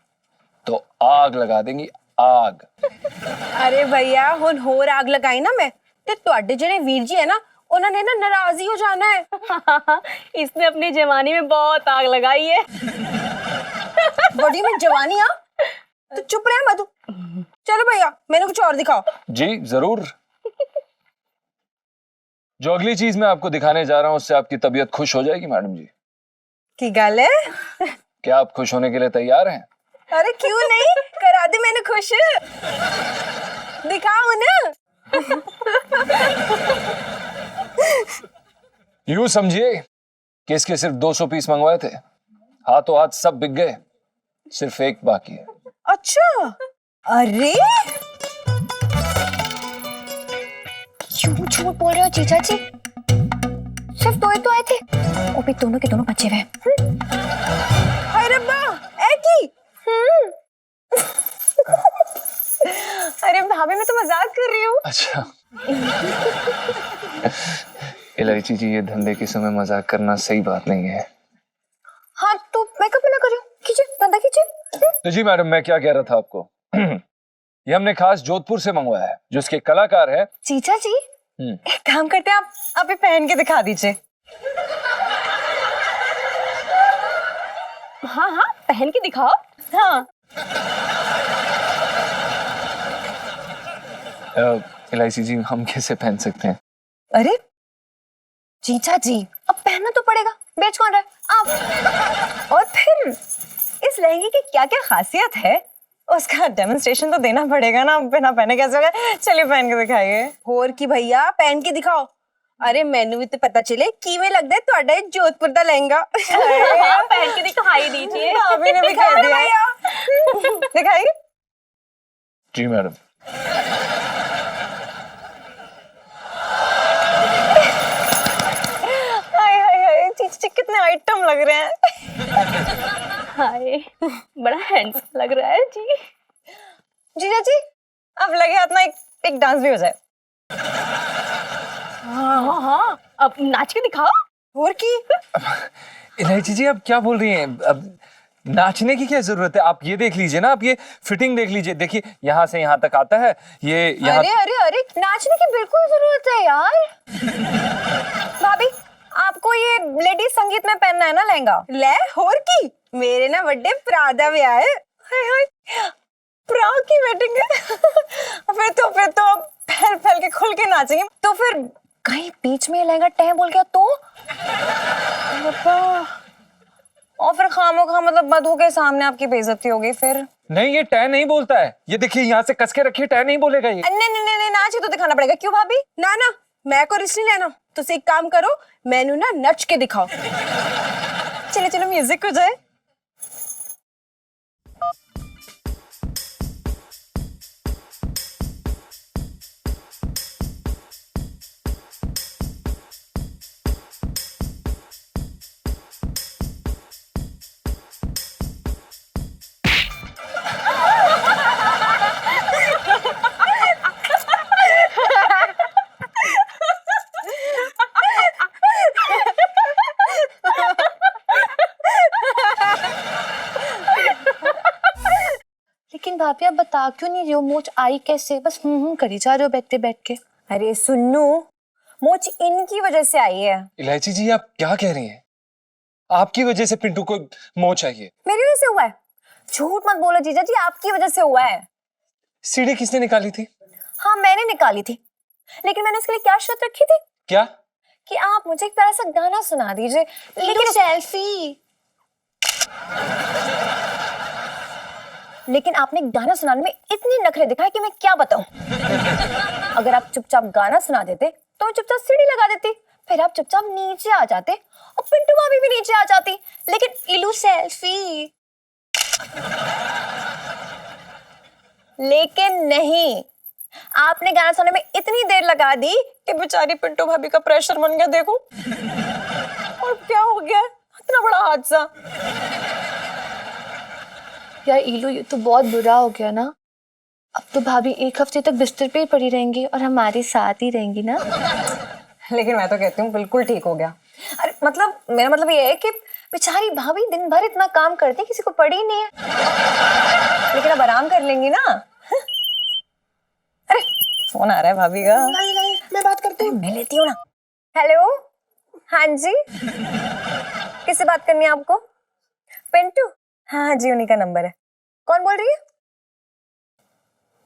तो आग लगा देंगी, आग। अरे भैया हुन होर आग लगाई ना मैं ते ਤੁਹਾਡੇ ਜਿਹੜੇ ਵੀਰ जी है ना उन्होंने ना नाराज ही हो जाना है। इसने अपनी जवानी में बहुत आग लगाई है। बड़ी में जवानी। हाँ तो चुप रहे मधु। चलो भैया मैंने कुछ और दिखाओ। जी जरूर। जो अगली चीज मैं आपको दिखाने जा रहा हूं उससे आपकी तबीयत खुश हो जाएगी मैडम जी। की गल है? क्या आप खुश होने के लिए तैयार हैं? अरे क्यों नहीं, करा दे मैंने खुश। दिखाओ ना। यूं समझिए कि इसके सिर्फ 200 पीस मंगवाए थे, हाथों हाथ सब बिक गए, सिर्फ एक बाकी है। अच्छा, अरे क्यों झूठ बोल रहे हो जीजा जी? सिर्फ दो ही तो आए थे, वो भी दोनों के दोनों बचे हुए। हाय रब्बा, ऐ की। अरे भाभी मैं तो मजाक कर रही हूँ। अच्छा। इलायची जी, ये धंधे के समय मजाक करना सही बात नहीं है। हाँ तो मैं कब मना कर रही हूँ, कीजिए धंधा कीजिए। तो जी मैडम, मैं क्या कह रहा था आपको, ये हमने खास जोधपुर से मंगवाया है, जो इसके कलाकार है। जीजा जी एक काम करते हैं, आप ये पहन के दिखा दीजिए। हाँ हाँ, पहन के दिखाओ। हाँ इलायची जी, हम कैसे पहन सकते हैं? अरे जीजा जी, अब पहनना तो पड़ेगा, बेच कौन रहा है आप? और फिर इस लहंगे की क्या क्या खासियत है उसका डेमोन्स्ट्रेशन तो देना पड़ेगा ना, बिना पहने कैसे होगा? चलिए पहन के दिखाइए। और की भैया पहन के दिखाओ। अरे मैनू भी तो पता चले किवें लगदा है ਤੁਹਾਡਾ जोधपुर दा लहंगा। पहन के दिखाई दीजिए। भाभी ने भी कह दिया है। दिखाइए। जी मैडम। हाय हाय हाय, जीजा कितने आइटम लग रहे हैं। हाय, बड़ा हैंडसम लग रहा है जी। जीजा जी अब लगे हाथ ना एक डांस भी हो जाए। हाँ हाँ, अब नाच के दिखाओ। और की इलायची जी, आप क्या बोल रही हैं? अब नाचने की क्या जरूरत है? आप ये देख लीजिए ना, आप ये फिटिंग देख लीजिए, देखिए यहाँ से यहाँ तक आता है, ये यहाँ। अरे अरे अरे, नाचने की बिल्कुल जरूरत है यार। भाभी आपको ये लेडीज संगीत में पहनना है ना लहंगा? ले और की, मेरे ना बर्थडे प्रादा में आए। हाय हाय, प्रा की वेडिंग है। फिर तो फैल फैल के खुल के नाचेंगे। तो फिर कहीं बीच में ये लहंगा टह बोल गया तो? और फिर खामोखा मतलब मधु के सामने आपकी बेइज्जती होगी फिर। नहीं, ये टै नहीं बोलता है, ये देखिए यहाँ से कस के रखिए, टै नहीं बोलेगा ये। नहीं नहीं नहीं, नाच ही तो दिखाना पड़ेगा। क्यों भाभी? ना ना, मैं को रिस्क नहीं लेना। तुम एक काम करो, मैनू ना नच के दिखाओ। चलो चलो म्यूजिक हो जाए। लेकिन भाभी आप बता क्यों नहीं रही हो मोच आई कैसे? बस करी जा रहे हो बैठते बैठ के। अरे सुन्नू, मोच इनकी वजह से आई है। इलायची जी, आप क्या कह रही हैं? आपकी वजह से पिंटू को मोच आई है? मेरी वजह से हुआ है? झूठ मत बोलो जीजा जी, आपकी वजह से हुआ है। सीढ़ी किसने निकाली थी? हाँ मैंने निकाली थी, लेकिन मैंने उसके लिए क्या शर्त रखी थी? क्या? कि आप मुझे एक प्यारा सा गाना सुना दीजिए। लेकिन सेल्फी। लेकिन आपने गाना सुनाने में इतनी नखरे दिखाए कि मैं क्या बताऊं। अगर आप चुपचाप गाना सुना देते तो मैं चुपचाप सीढ़ी लगा देती, फिर आप चुपचाप नीचे आ जाते और पिंटू भाभी भी नीचे आ जाती। लेकिन इलू सेल्फी। लेकिन नहीं, आपने गाना सुनने में इतनी देर लगा दी कि बेचारी पिंटू भाभी का प्रेशर बन गया। देखो और क्या हो गया, इतना बड़ा हादसा। यार इलू, ये तो बहुत बुरा हो गया ना। अब तो भाभी एक हफ्ते तक बिस्तर पे ही पड़ी रहेंगी और हमारे साथ ही रहेंगी ना। लेकिन मैं तो कहती हूँ बिल्कुल ठीक हो गया। अरे मतलब मेरा मतलब ये है कि बेचारी भाभी दिन भर इतना काम करती है, किसी को पड़ी ही नहीं है। लेकिन अब आराम कर लेंगी ना। अरे फोन आ रहा है भाभी का। नहीं, मैं बात करती हूँ। मैं लेती हूँ ना। हेलो, हाँ जी, किससे बात करनी है आपको? पिंटू? हाँ जी, उन्हीं का नंबर है। कौन बोल रही है?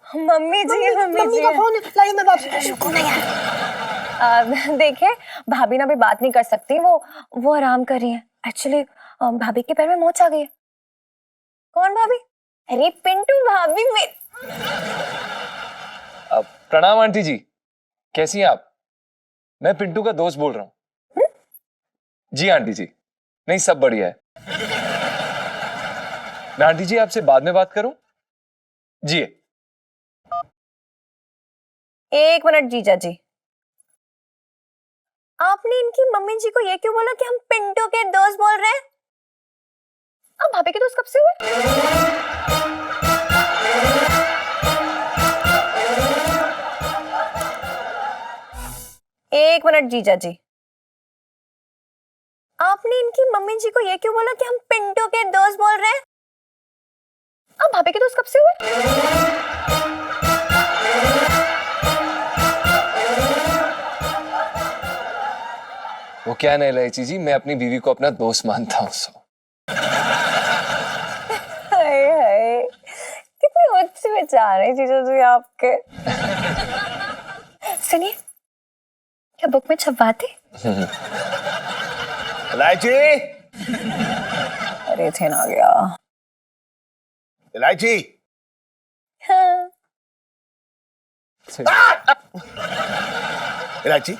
मम्मी जी, मम्मी मम्मी जी का फोन है। लाइए मैं बात। रुको ना यार। देखिए, भाभी ना अभी बात नहीं कर सकती, वो आराम कर रही है। एक्चुअली भाभी के पैर में मोच आ गई है। कौन भाभी? अरे पिंटू भाभी में। प्रणाम आंटी जी, कैसी हैं आप? मैं पिंटू का दोस्त बोल रहा हूँ। जी आंटी जी, नहीं सब बढ़िया है। मैं आंटी जी आपसे बाद में बात करूं? जी। 1 मिनट जीजा जी, आपने इनकी मम्मी जी को ये क्यों बोला कि हम पिंटू के दोस्त बोल रहे हैं? आप भाभी के दोस्त कब से हुए? एक मिनट जीजा जी, आपने इनकी मम्मी जी को ये क्यों बोला कि हम पिंटू के दोस्त बोल रहे हैं? आप भाभी के दोस्त कब से हुए? वो क्या नहीं इलायची जी, मैं अपनी बीवी को अपना दोस्त मानता हूँ। हाय हाय, कितने उच्च विचार हैं जीजा जी आपके। सुनिए, क्या बुक में छपवाते? इलायची, अरे थे ना गया। इलायची। हाँ। इलायची,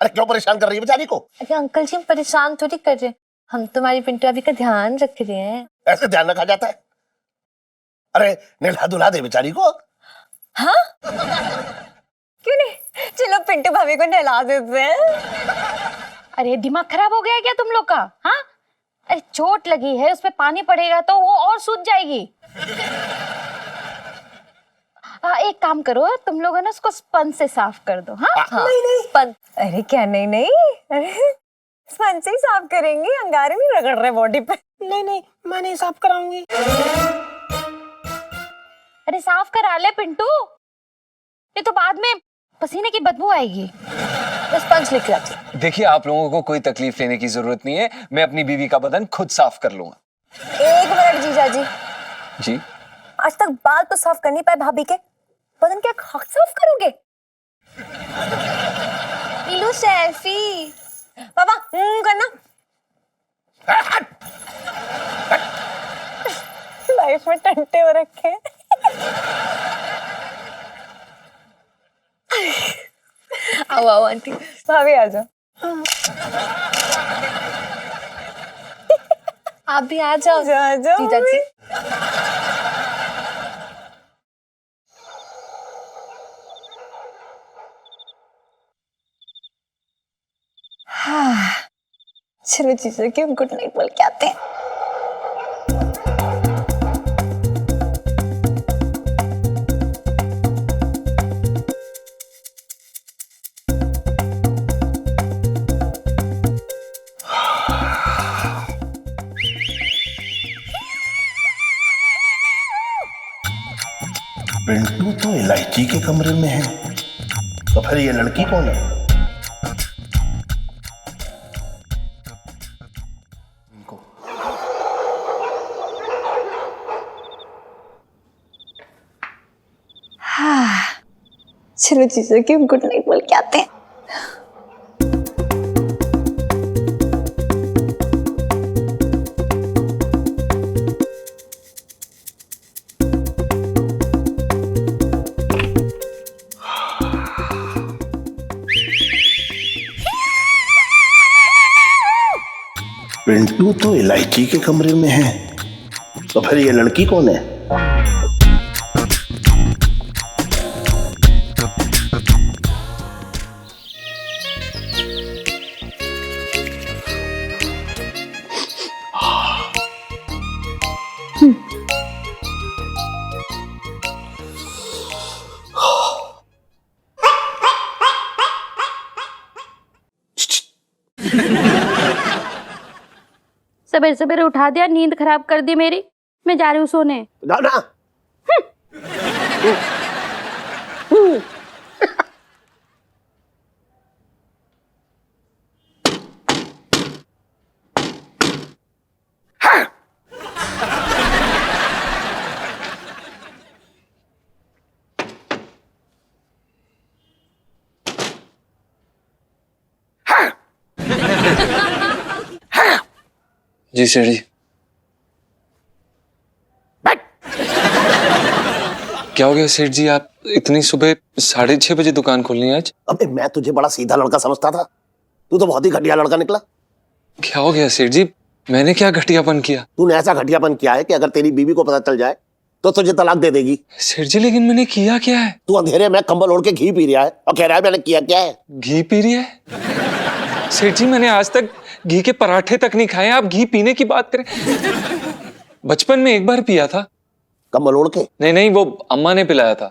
अरे क्यों परेशान कर रही है बेचारी को? अरे अंकल जी, हम परेशान थोड़ी कर रहे हैं, हम तुम्हारी पिंटू अभी का ध्यान रख रहे हैं। ऐसे ध्यान रखा जाता है? अरे नहला धुला दे बेचारी को। हाँ? क्यों नहीं, चलो पिंटू भाभी को नहला देते हैं। अरे दिमाग खराब हो गया क्या तुम लोग का? हाँ, अरे चोट लगी है, उस पे पानी पड़ेगा तो वो और सूज जाएगी। हाँ, एक काम करो, तुम लोग है ना उसको स्पंज से साफ कर दो। हाँ, नहीं नहीं स्पंज, अरे क्या नहीं नहीं, अरे स्पंज से ही साफ करेंगे, अंगारे नहीं रगड़ रहे बॉडी पे। नहीं नहीं, मैं नहीं साफ कराऊंगी। अरे साफ करा ले पिंटू, ये तो बाद में पसीने की बदबू आएगी। मैं स्पंज लेके आती हूँ। देखिए, आप लोगों को कोई तकलीफ लेने की जरूरत नहीं है, मैं अपनी बीवी का बदन खुद साफ कर लूंगा। 1 मिनट जीजा जी, जी। आज तक बाल तो साफ कर नहीं पाए भाभी के, बदन क्या खाक साफ करोगे? लो सेल्फी। पापा करना। लाइफ में टंटे हो रखे हैं। आओ आओ आंटी। भाभी आ जाओ। आप भी आ जाओ जीजा जी। हाँ, चलो जीजा की गुड नाइट बोल के आते हैं। पिंटू तो इलायची के कमरे में है, तो फिर ये लड़की कौन है? चलो जीजा की गुड नाइट बोल के आते हैं। पिंटू तो इलायची के कमरे में है, तो फिर ये लड़की कौन है? सवेरे सवेरे उठा दिया, नींद खराब कर दी मेरी। मैं जा रही हूँ सोने। ना ना। जी सेठ जी। बैठ। क्या हो गया सेठ जी, आप इतनी सुबह 6:30 बजे दुकान खोलनी है आज? अबे मैं तुझे बड़ा सीधा लड़का समझता था, तू तो बहुत ही घटिया लड़का निकला। क्या हो गया सेठ जी, मैंने क्या घटियापन किया? तूने ऐसा घटियापन किया है कि अगर तेरी बीवी को पता चल जाए तो तुझे तलाक दे देगी। सेठ जी लेकिन मैंने किया क्या है? तू अंधेरे में कंबल ओढ़ के घी पी रहा है और कह रहा है मैंने किया क्या है। घी पी रही है? सेठ जी मैंने आज तक घी के पराठे तक नहीं खाए, आप घी पीने की बात करें। बचपन में एक बार पिया था। कंबल ओढ़ के? नहीं नहीं, वो अम्मा ने पिलाया था,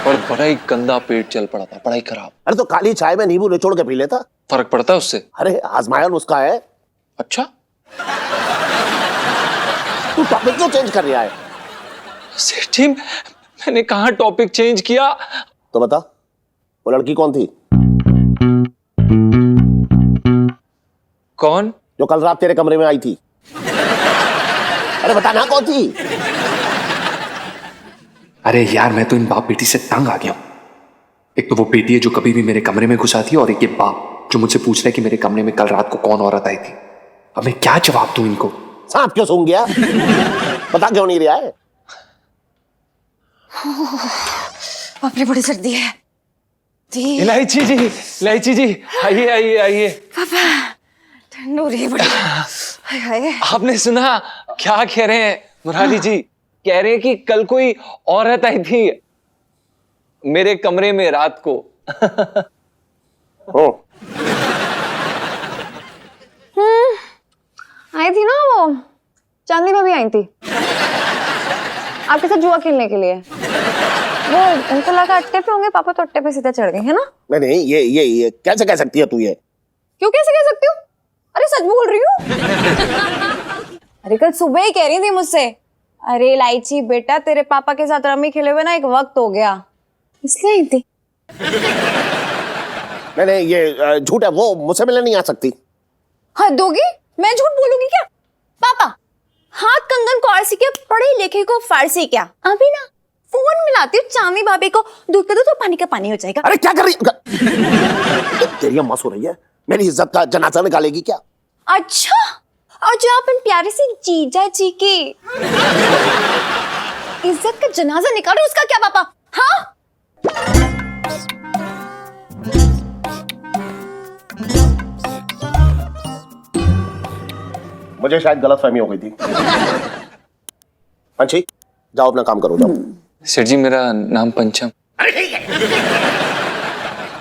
और बड़ा ही गंदा पेट चल पड़ा था, बड़ा ही खराब। अरे तो काली चाय में नींबू निचोड़ के पी लेता, फर्क पड़ता है उससे? अरे आजमाया नुस्खा है। अच्छा, तू टॉपिक क्यों चेंज कर रहा है? सेठ जी मैंने कहा टॉपिक चेंज किया? तो बता, वो लड़की कौन थी? कौन? जो कल रात तेरे कमरे में आई थी। अरे बता ना कौन थी? अरे यार मैं तो इन बाप बेटी से तंग आ गया हूं। एक तो वो बेटी है जो कभी भी मेरे कमरे में घुस आती है, और एक ये बाप जो मुझसे पूछ रहा है कि मेरे कमरे में कल रात को कौन औरत आई थी। अब मैं क्या जवाब दूं इनको? सांप क्यों सूंघ गया? बता क्यों नहीं रहा है? बाप रे बड़ी सर्दी है। इलायची जी, इलायची जी, आइए आइए आइए। पापा ठंड हो रही है बड़ी। हाय हाय। आपने सुना क्या कह रहे हैं मुरारी जी? कह रहे हैं कि कल कोई औरत आई थी मेरे कमरे में रात को। हो आई थी ना वो चांदनी भाभी आई थी आपके साथ जुआ खेलने के लिए। वो उनको लगा अट्टे पे होंगे, पापा तो अट्टे पे सीधा चढ़ गए, है ना? नहीं, ये कैसे कह सकती है तू ये? क्यों कैसे कह सकती हूँ? अरे सच बोल रही हूँ। अरे कल सुबह ही कह रही थी मुझसे, अरे इलायची बेटा तेरे पापा के साथ रमी खेले हुए ना एक वक्त हो गया, इसलिए आई थी। नहीं, ये झूठ है, वो मुझसे मिलने नहीं आ सकती। हद होगी, मैं झूठ बोलूंगी क्या? पापा हाथ कंगन को आरसी क्या, पढ़े लिखे को फारसी क्या? अभी ना फोन मिलाती हूँ चांदनी भाभी को, दूध का दूध तो पानी का पानी हो जाएगा। अरे क्या कर रही है? तेरी अम्मा सो रही है, मेरी इज्जत का जनाजा निकालेगी क्या? अच्छा, और जो आप इन प्यारे से जीजा जी की इज्जत का जनाजा निकालो उसका क्या पापा? हाँ मुझे शायद गलतफहमी हो गई थी। पंछी जाओ अपना काम करो, जाओ। सेठ जी मेरा नाम पंचम।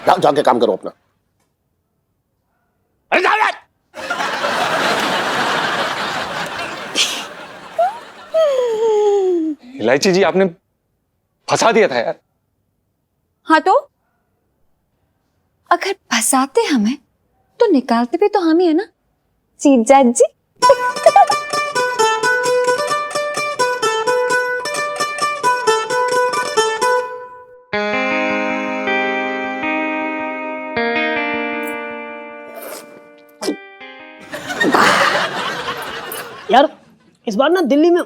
जाओ जाके काम करो अपना। अरे जाओ यार। इलायची जी आपने फंसा दिया था यार। हाँ तो अगर फंसाते हमें तो निकालते भी तो हम ही है ना जीजा जी। यार इस बार ना दिल्ली में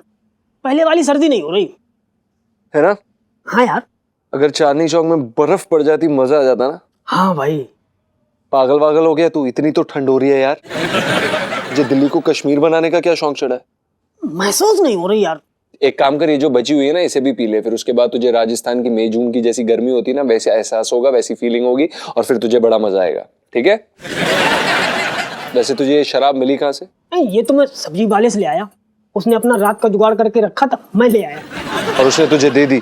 पहले वाली सर्दी नहीं हो रही है ना? हाँ यार। अगर चांदनी चौक में बर्फ पड़ जाती मजा आ जाता ना। हाँ भाई। पागल वागल हो गया तू, इतनी तो ठंड हो रही है यार। जो दिल्ली को कश्मीर बनाने का क्या शौक चढ़ा है? महसूस नहीं हो रही यार। एक काम कर, ये जो बची हुई है ना इसे भी पी ले, फिर उसके बाद तुझे राजस्थान की मई जून की जैसी गर्मी होती है ना वैसे एहसास होगा, वैसी फीलिंग होगी, और फिर तुझे बड़ा मजा आएगा। ठीक है? वैसे तुझे ये शराब मिली कहाँ से? ये तो मैं सब्जी वाले से ले आया, उसने अपना रात का जुगाड़ करके रखा था, मैं ले आया। और उसने तुझे दे दी?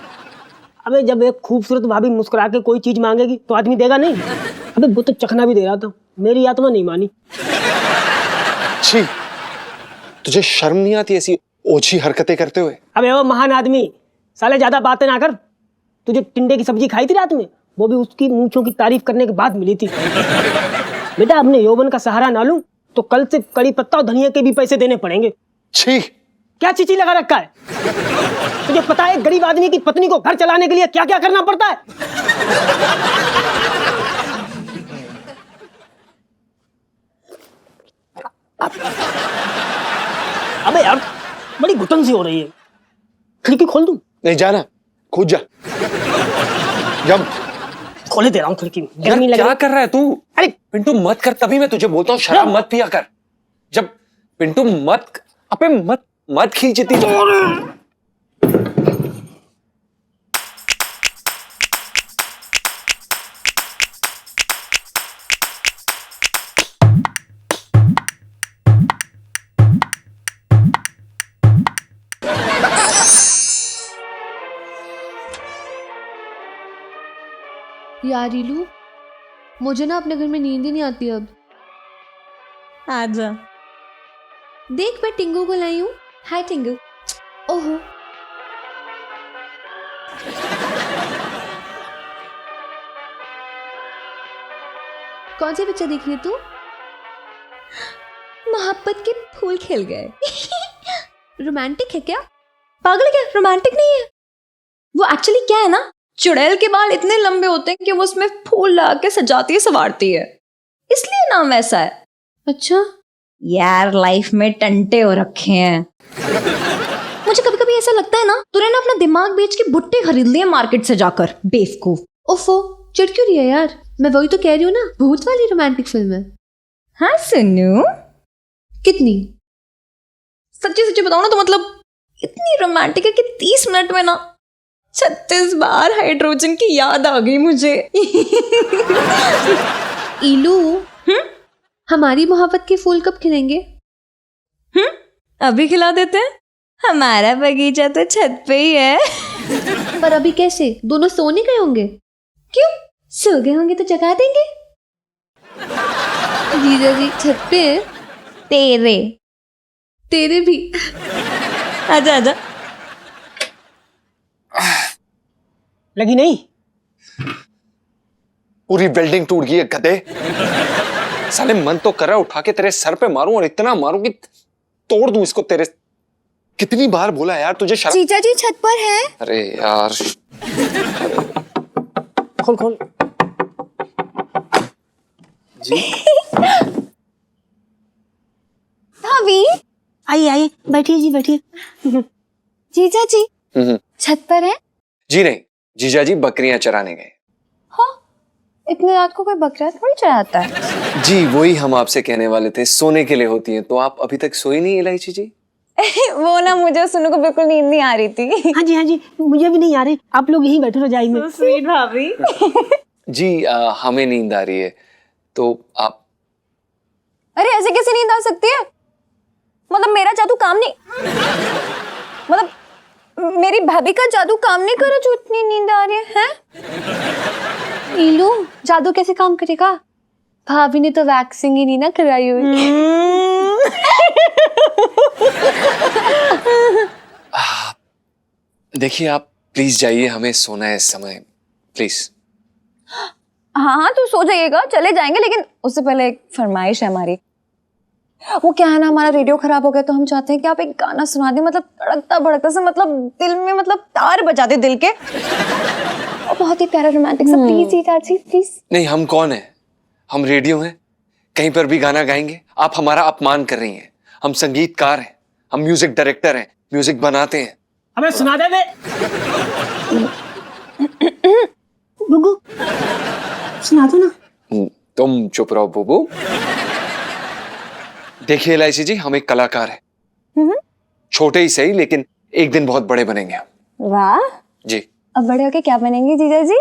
अबे जब एक खूबसूरत भाभी मुस्कुरा के कोई चीज मांगेगी तो आदमी देगा नहीं? अबे वो तो चखना भी दे रहा था, मेरी आत्मा नहीं मानी। छी, तुझे शर्म नहीं आती ऐसी ओछी हरकतें करते हुए? अबे वो महान आदमी, साले ज्यादा बातें ना कर। तुझे टिंडे की सब्जी खाई थी रात में, वो भी उसकी मूंछों की तारीफ करने के बाद मिली थी। बेटा अपने यौवन का सहारा ना लूं तो कल से कड़ी पत्ता और धनिया के भी पैसे देने पड़ेंगे। छी, क्या चीची लगा रखा है? तुझे पता है गरीब आदमी की पत्नी को घर चलाने के लिए क्या क्या करना पड़ता है? अबे यार बड़ी घुटन सी हो रही है, खिड़की खोल दूं? नहीं जाना, खुद जा। जब खोले दे रहा हूँ खिड़की, यार गर्मी लग क्या रही। कर रहा है तू? अरे पिंटू मत कर, तभी मैं तुझे बोलता हूँ शराब मत पिया कर। जब पिंटू मत, अबे मत मत खींच इतनी। यार रीलू, मुझे ना अपने घर में नींद ही नहीं आती अब। आजा। देख मैं टिंगू को लाई हूँ। हाय टिंगू। ओहो, कौन सी पिक्चर देख रही है तू? मोहब्बत के फूल खिल गए। रोमांटिक है क्या? पागल है क्या? रोमांटिक नहीं है वो। एक्चुअली क्या है ना, चुड़ैल के बाल इतने लंबे होते हैं कि वो उसमें फूल ला के सजाती है, संवारती है, इसलिए नाम वैसा है। अच्छा, यार लाइफ में टंटे हो रखे हैं। मुझे कभी कभी ऐसा लगता है ना, तूने ना अपना दिमाग बेच के भुट्टे खरीद लिए मार्केट से जाकर, बेवकूफ। ओफो, चिढ़ क्यों रही है यार? मैं वही तो कह रही हूँ ना, भूत वाली रोमांटिक फिल्म है। हाँ सुनू, कितनी? सच्ची सच्ची बताओ ना तो मतलब इतनी रोमांटिक है कि 30 मिनट में ना 36 बार हाइड्रोजन की याद आ गई मुझे। इलू, हमारी मोहब्बत के फूल कब खिलेंगे? अभी खिला देते हैं, हमारा बगीचा तो छत पे ही है। पर अभी कैसे? दोनों सोने गए होंगे। क्यों? सो गए होंगे तो जगा देंगे। जीजा जी छत पे है। तेरे भी। आजा आजा। लगी नहीं? पूरी बिल्डिंग टूट गई है गधे। साले मन तो कर रहा है उठा के तेरे सर पे मारूं और इतना मारूं कि तोड़ दूं इसको तेरे। कितनी बार बोला यार तुझे शर्म? जीजा जी छत पर है। अरे यार, खोल खोल। भाभी, आइए आइए, बैठिए जी बैठिए। जीजा जी छत पर है। जी नहीं, जीजा जी बकरियां चराने गए। इतनी रात को कोई बकरा थोड़ी चढ़ाता है। जी वही हम आपसे कहने वाले थे, सोने के लिए होती हैं। तो आप अभी तक सोई नहीं इलायची जी? वो ना मुझे सुनने को बिल्कुल नींद नहीं आ रही थी। हाँ जी, मुझे भी नहीं आ रहे। आप लोग यहीं बैठो रजाई में। स्वीट भाभी। जी हमें नींद आ रही है तो आप। अरे ऐसे कैसे नींद आ सकती है? मतलब मेरा जादू काम नहीं, मतलब मेरी भाभी का जादू काम नहीं कर रहा जो इतनी नींद आ रही है? नीलू, जादू कैसे काम करेगा? भाभी ने तो वैक्सिंग ही नहीं ना कराई हुई। देखिए आप प्लीज जाइए, हमें सोना है इस समय, प्लीज। हाँ तो सो जाइएगा, चले जाएंगे, लेकिन उससे पहले एक फरमाइश है हमारी। वो क्या है ना, हमारा रेडियो खराब हो गया तो हम चाहते हैं कि आप एक गाना सुना दें, मतलब तड़कता भड़कता से, मतलब दिल में, मतलब तार बजा दे दिल के, और बहुत ही प्यारा रोमांटिक सा। प्लीज जीजा जी प्लीज। नहीं, हम कौन है? हम रेडियो हैं, कहीं पर भी गाना गाएंगे। आप हमारा अपमान कर रही हैं। हम संगीतकार हैं, हम म्यूजिक डायरेक्टर हैं, म्यूजिक बनाते हैं। हमें सुना दे बे। गुगु, सुना दो ना। तुम चुप रहो बुबू। देखिए इलायची जी, हम एक कलाकार हैं, छोटे ही सही, लेकिन एक दिन बहुत बड़े बनेंगे हम। वाह जी। अब बड़े होके क्या बनेंगे जीजा जी?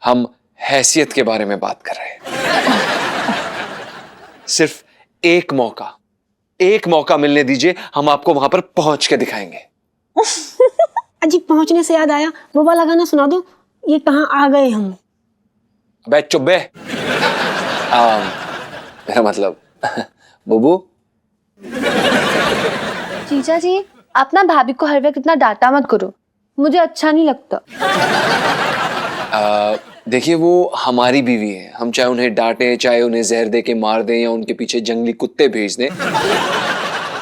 हम हैसियत के बारे में बात कर रहे हैं। सिर्फ एक मौका मिलने दीजिए, हम आपको वहां पर पहुंच के दिखाएंगे। अजी पहुंचने से याद आया, वो वाला गाना सुना दो, ये कहाँ आ गए हम। बे चुप बे। मेरा मतलब बुबू। जीजा जी, आप ना भाभी को हर वक्त इतना डांटा मत करो, मुझे अच्छा नहीं लगता। देखिए वो हमारी बीवी है, हम चाहे उन्हें डांटें, चाहे उन्हें जहर दे के मार दें या उनके पीछे जंगली कुत्ते भेज दें,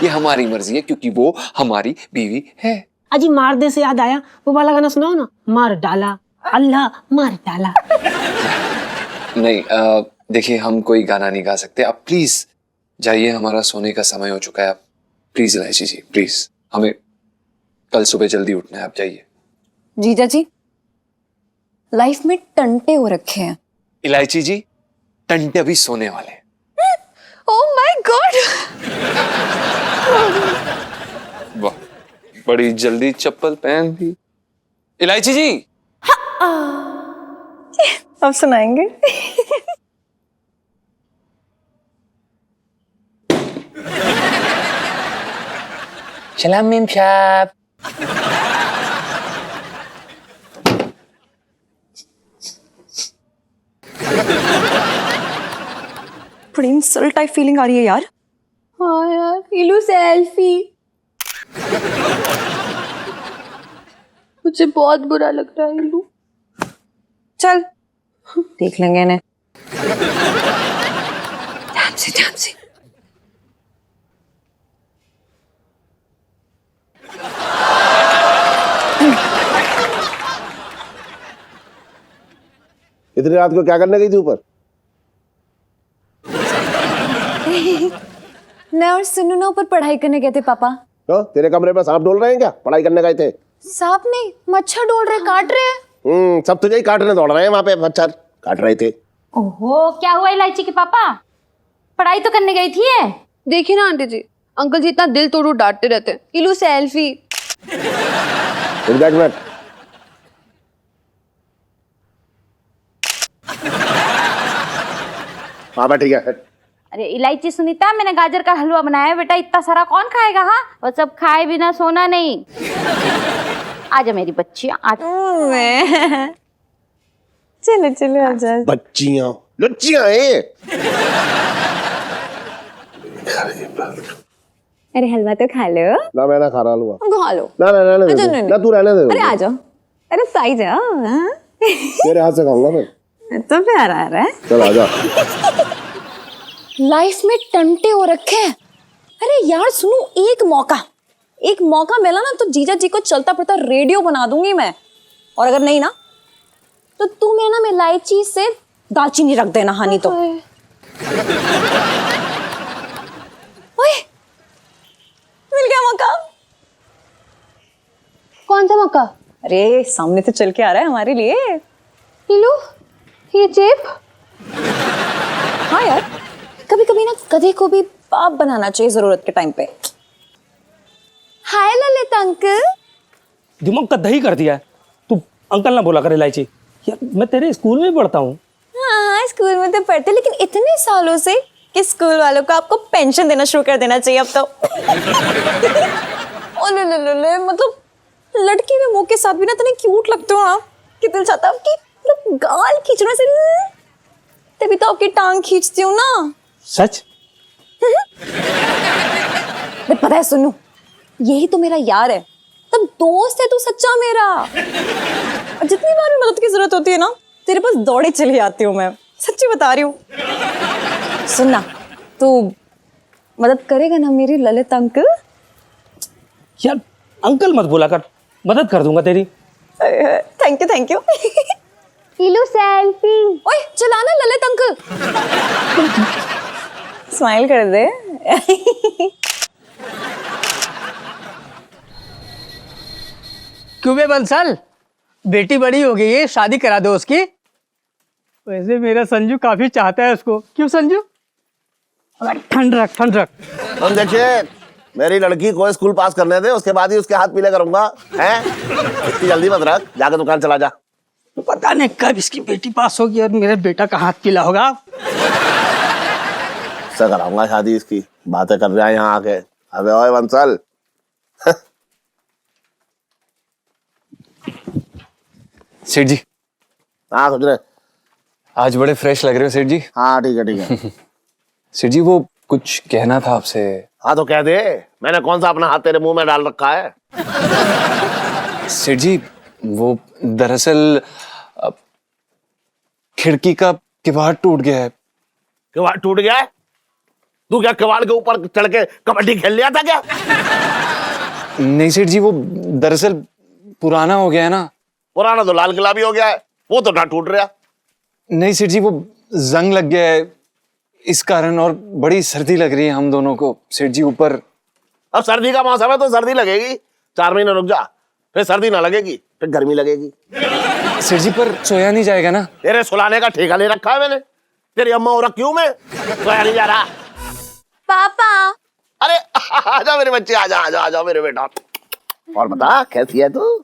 ये हमारी मर्जी है, क्योंकि वो हमारी बीवी है। अजी मार दे से याद आया, वो वाला गाना सुनाओ ना। मार डाला अल्लाह मार डाला। नहीं देखिए हम कोई गाना नहीं गा सकते, आप प्लीज जाइए, हमारा सोने का समय हो चुका है। आप प्लीज इलायची जी प्लीज, हमें कल सुबह जल्दी उठना है, आप जाइए। जीजा जी लाइफ में टंटे हो रखे हैं। इलायची जी टंटे अभी सोने वाले हैं, ओह माय गॉड। वाह, बड़ी जल्दी चप्पल पहन दी। इलायची जी, अब सुनाएंगे। सलाम मेम साहब। बड़ी इंसल्ट टाइप फीलिंग आ रही है यार। हाँ यार, इलू सेल्फी। मुझे बहुत बुरा लग रहा है इलू। चल देख लेंगे इन्हें। ध्यान से ध्यान से। इतनी रात को क्या करने गई थी ऊपर? मैं और सुनू ना ऊपर पढ़ाई करने गए थे पापा। क्यों, तेरे कमरे में सांप डोल रहे हैं क्या? पढ़ाई करने गए थे? सांप नहीं, मच्छर डोल रहे, काट रहे हैं। सब तुझे ही काटने दौड़ रहे हैं, वहां पे मच्छर काट रहे थे। ओहो, क्या हुआ इलायची के पापा? पढ़ाई तो करने गई थी है। देखिए ना आंटी जी, अंकल जी इतना दिल तोड़ डांटते रहते हैं। इलू सेल्फी। एक मिनट। हाँ ठीक है। अरे इलायची सुनीता, मैंने गाजर का हलवा बनाया है बेटा, इतना सारा कौन खाएगा? हाँ, वो सब खाए बिना सोना नहीं। आजा मेरी बच्ची, आज चलो चलो आजा। बच्चियां लुच्चियां हैं। अरे हलवा तो खा लो। ना मैं ना खा रहा हलवा। खा लो। ना ना ना अच्छा, ना, ना तू रहने दे। अरे आ जाओ, अरे साई जाओ। हाँ? तेरे हाथ से खाऊंगा मैं। तो प्यार आ रहा है। चल आजा। लाइफ में टंटे हो रखे हैं। अरे यार सुनो, एक मौका मिला ना तो जीजा जी को चलता फिरता रेडियो बना दूंगी मैं। और अगर नहीं ना तो तू मेरे नाम इलायची से दालचीनी रख देना, हानि तो। ओए, मिल गया मौका। कौन सा मौका? अरे सामने से चल के आ रहा है हमारे लिए। इलू, ये जेब। हाँ यार, कभी कभी ना गधे को भी बाप बनाना चाहिए जरूरत के टाइम पे। हाय ललित अंकल। दिमाग का दही कर दिया है। तू अंकल ना बोला कर इलायची। यार मैं तेरे स्कूल में पढ़ता हूँ। हाँ स्कूल में तो पढ़ते, लेकिन इतने सालों से कि स्कूल वालों को आपको पेंशन देना शुरू कर देना चाहिए अब तो। ओले मतलब लड़की में मुंह के साथ भी ना इतने क्यूट लगते हो आप कि दिल चाहता है कि मतलब गाल खींचने से, तभी तो आपकी टांग खींचती हूँ ना। सच? पता है सुनू, यही तो मेरा यार है, तब दोस्त है तू सच्चा मेरा। और जितनी बार भी मदद की जरूरत होती है ना, तेरे पास दौड़े चली आती हूँ मैं, सच्ची बता रही हूँ। सुनना, तू मदद करेगा ना मेरी ललित अंकल? यार अंकल मत बोला कर, मदद कर दूंगा तेरी। Thank you. इलू सेल्फी। ओए चलाना ललित अंकल। स्माइल कर दे। क्यों बे बंसल, बेटी बड़ी हो गई है, शादी करा दो उसकी। वैसे मेरा संजू काफी चाहता है उसको। क्यों संजू? ठंड रख। हम देखिए, मेरी लड़की को स्कूल पास करने दे, उसके बाद ही उसके हाथ पीले करूंगा। हैं? इतनी जल्दी मत रख, जाकर दुकान चला जा। तो पता नहीं कब इसकी बेटी पास होगी और मेरे बेटा का हाथ पीला होगा। से कराऊंगा शादी इसकी। बातें कर रहा है यहाँ आके। अबे ओए बंसल। सेठ जी। हाँ समझ रहे। आज बड़े फ्रेश लग रहे हो सेठ जी। हाँ ठीक है। सेठ जी, वो कुछ कहना था आपसे। हाँ तो कह दे, मैंने कौन सा अपना हाथ तेरे मुंह में डाल रखा है? सेठ जी, वो दरअसल खिड़की का किवाड़ टूट गया है। किवाड़ टूट गया है? तू क्या किवाड़ के ऊपर चढ़ के कबड्डी खेल लिया था क्या? नहीं सेठ जी, वो दरअसल पुराना हो गया है ना। पुराना तो लाल किला भी हो गया है, वो तो ना टूट रहा। नहीं सेठ जी, वो जंग लग गया है इस कारण, और बड़ी सर्दी लग रही है हम दोनों को सेठ जी ऊपर। अब सर्दी का मौसम है तो सर्दी लगेगी, 4 महीने रुक जा, फिर सर्दी ना लगेगी, फिर गर्मी लगेगी। सेठ जी पर सोया नहीं जाएगा ना? तेरे सुलाने का ठेका ले रखा है मैंने। तेरी अम्मा हो रखी हूं मैं, सोया नहीं जा रहा। पापा। अरे आजा मेरे बच्चे, आजा आजा आजा मेरे बेटा। और बता कैसी है तू?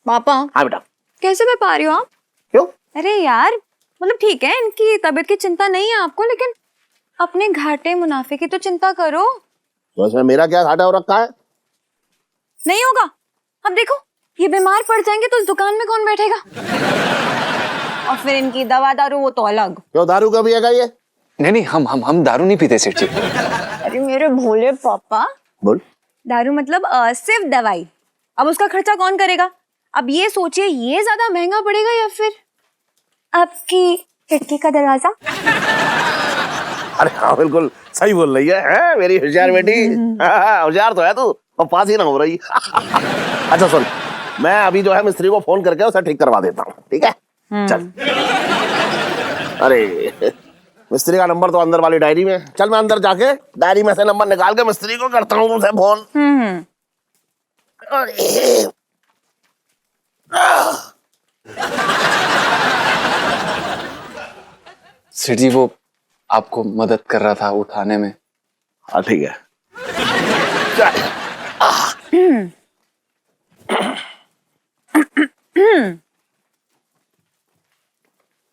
पापा हाँ बेटा। कैसे मैं पा रही हूँ आप? क्यों? अरे यार मतलब ठीक है इनकी तबीयत की चिंता नहीं है आपको, लेकिन अपने घाटे मुनाफे की तो चिंता करो। तो इसमें मेरा क्या घाटा हो रखा है? नहीं होगा। अब देखो ये बीमार पड़ जाएंगे तो इस दुकान में कौन बैठेगा? और फिर इनकी दवा दारू वो तो अलग। क्यों, दारू का भी है ये? नहीं, हम दारू नहीं पीते सेठ जी। अरे मेरे भोले पापा। बोल। दारू मतलब सिर्फ दवाई। अब उसका खर्चा कौन करेगा? अब ये सोचिए ये ज्यादा महंगा पड़ेगा या फिर आपकी खिड़की का दरवाजा? अरे हाँ बिल्कुल सही बोल रही है मेरी होशियार बेटी। होशियार तो है तू, और पास ही ना हो रही। अच्छा सुन, मैं अभी जो है मिस्त्री को फोन करके उसे ठीक करवा देता हूँ, ठीक है? चल। अरे मिस्त्री का नंबर तो अंदर वाली डायरी में। चल मैं अंदर जाके डायरी में से नंबर निकाल के मिस्त्री को करता हूँ उसे फोन। अरे सेठ जी वो आपको मदद कर रहा था उठाने में। हाँ ठीक है। चल।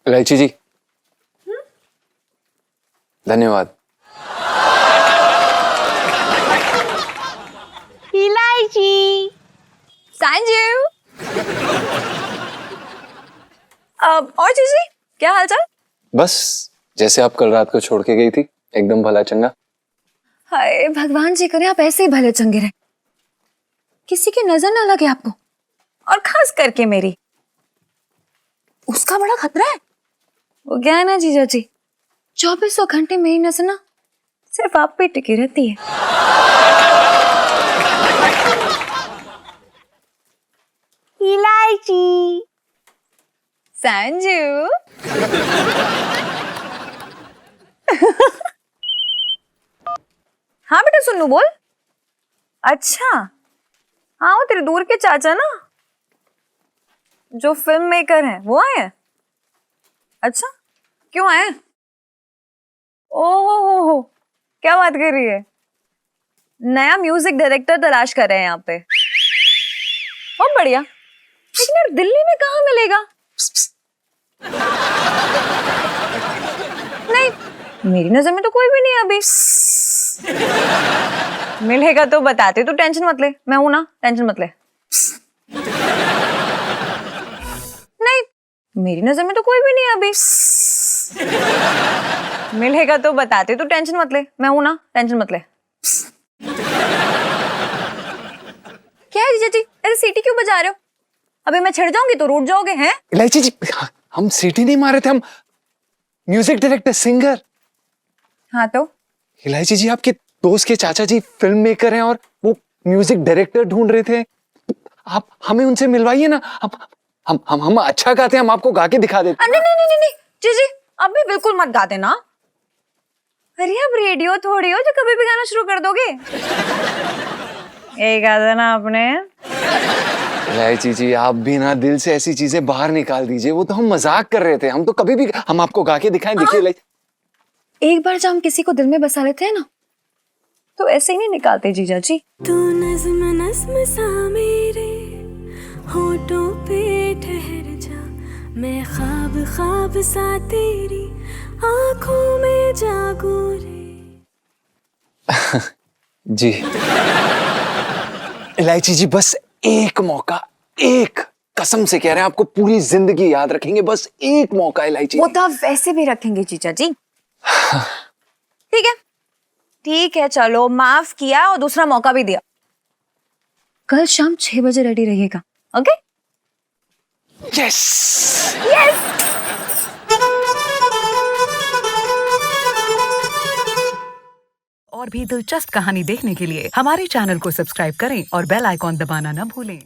इलायची जी धन्यवाद। इलायची संजू। और जीजी क्या हालचाल? बस जैसे आप कल रात को छोड़ के गई थी, एकदम भला चंगा। हाय भगवान जी करे आप ऐसे ही भले चंगे रहे, किसी की नजर ना लगे आपको, और खास करके मेरी। उसका बड़ा खतरा है। वो क्या है ना जीजा जी, 2400 घंटे मेरी नजर ना सिर्फ आप पे टिकी रहती है। इलायची संजू। हाँ बेटा सुन्नू बोल। अच्छा हाँ वो तेरे दूर के चाचा ना जो फिल्म मेकर हैं वो आए हैं? अच्छा क्यों आए? ओहो हो क्या बात कर रही है? नया म्यूजिक डायरेक्टर तलाश कर रहे हैं यहाँ पे। बहुत बढ़िया, लेकिन यार दिल्ली में कहाँ मिलेगा? नहीं मेरी नजर में तो कोई भी नहीं है अभी। मिलेगा तो बताते, तू टेंशन मत ले, मैं हूं ना, टेंशन मत ले। नहीं मेरी नजर में तो कोई भी नहीं है अभी। मिलेगा तो बताते, तू टेंशन मत ले, मैं हूं ना, टेंशन मत ले। क्या है जीजा जी, ऐसे सीटी क्यों बजा रहे हो? अभी मैं छिड़ जाऊंगी तो रूठ जाओगे हैं? इलायची जी हम सीटी नहीं मारे थे, हम म्यूजिक डायरेक्टर सिंगर। हाँ तो इलायची जी आपके दोस्त के चाचा जी फिल्म मेकर हैं और वो म्यूजिक डायरेक्टर ढूंढ रहे थे। आप हमें उनसे मिलवाइए ना। हम अच्छा गाते हैं, हम आपको गा के दिखा देते। नहीं नहीं नहीं नहीं जीजी अब भी बिल्कुल मत गा देना। अरे अब रेडियो थोड़ी हो जो कभी भी गाना शुरू कर दोगे। यही गा देना आपने। इलायची जी आप भी ना दिल से ऐसी चीजें बाहर निकाल दीजिए, वो तो हम मजाक कर रहे थे। हम तो कभी भी हम आपको गा के दिखाएं। देखिए एक बार जब हम किसी को दिल में बसा लेते हैं ना तो ऐसे ही नहीं निकालते जीजा जी। तू नज़्म नज़्म सा मेरे होठों पे ठहर जा, मैं ख्वाब ख्वाब सा तेरी आंखों में जागूं रे। जी इलायची जी बस एक मौका, एक कसम से कह रहे हैं, आपको पूरी जिंदगी याद रखेंगे। बस एक मौका इलायची। वो तो आप वैसे भी रखेंगे जीजा जी। ठीक है चलो माफ किया और दूसरा मौका भी दिया। कल शाम 6 बजे रेडी रहिएगा, ओके? Yes yes. और भी दिलचस्प कहानी देखने के लिए हमारे चैनल को सब्सक्राइब करें और बेल आइकॉन दबाना न भूलें।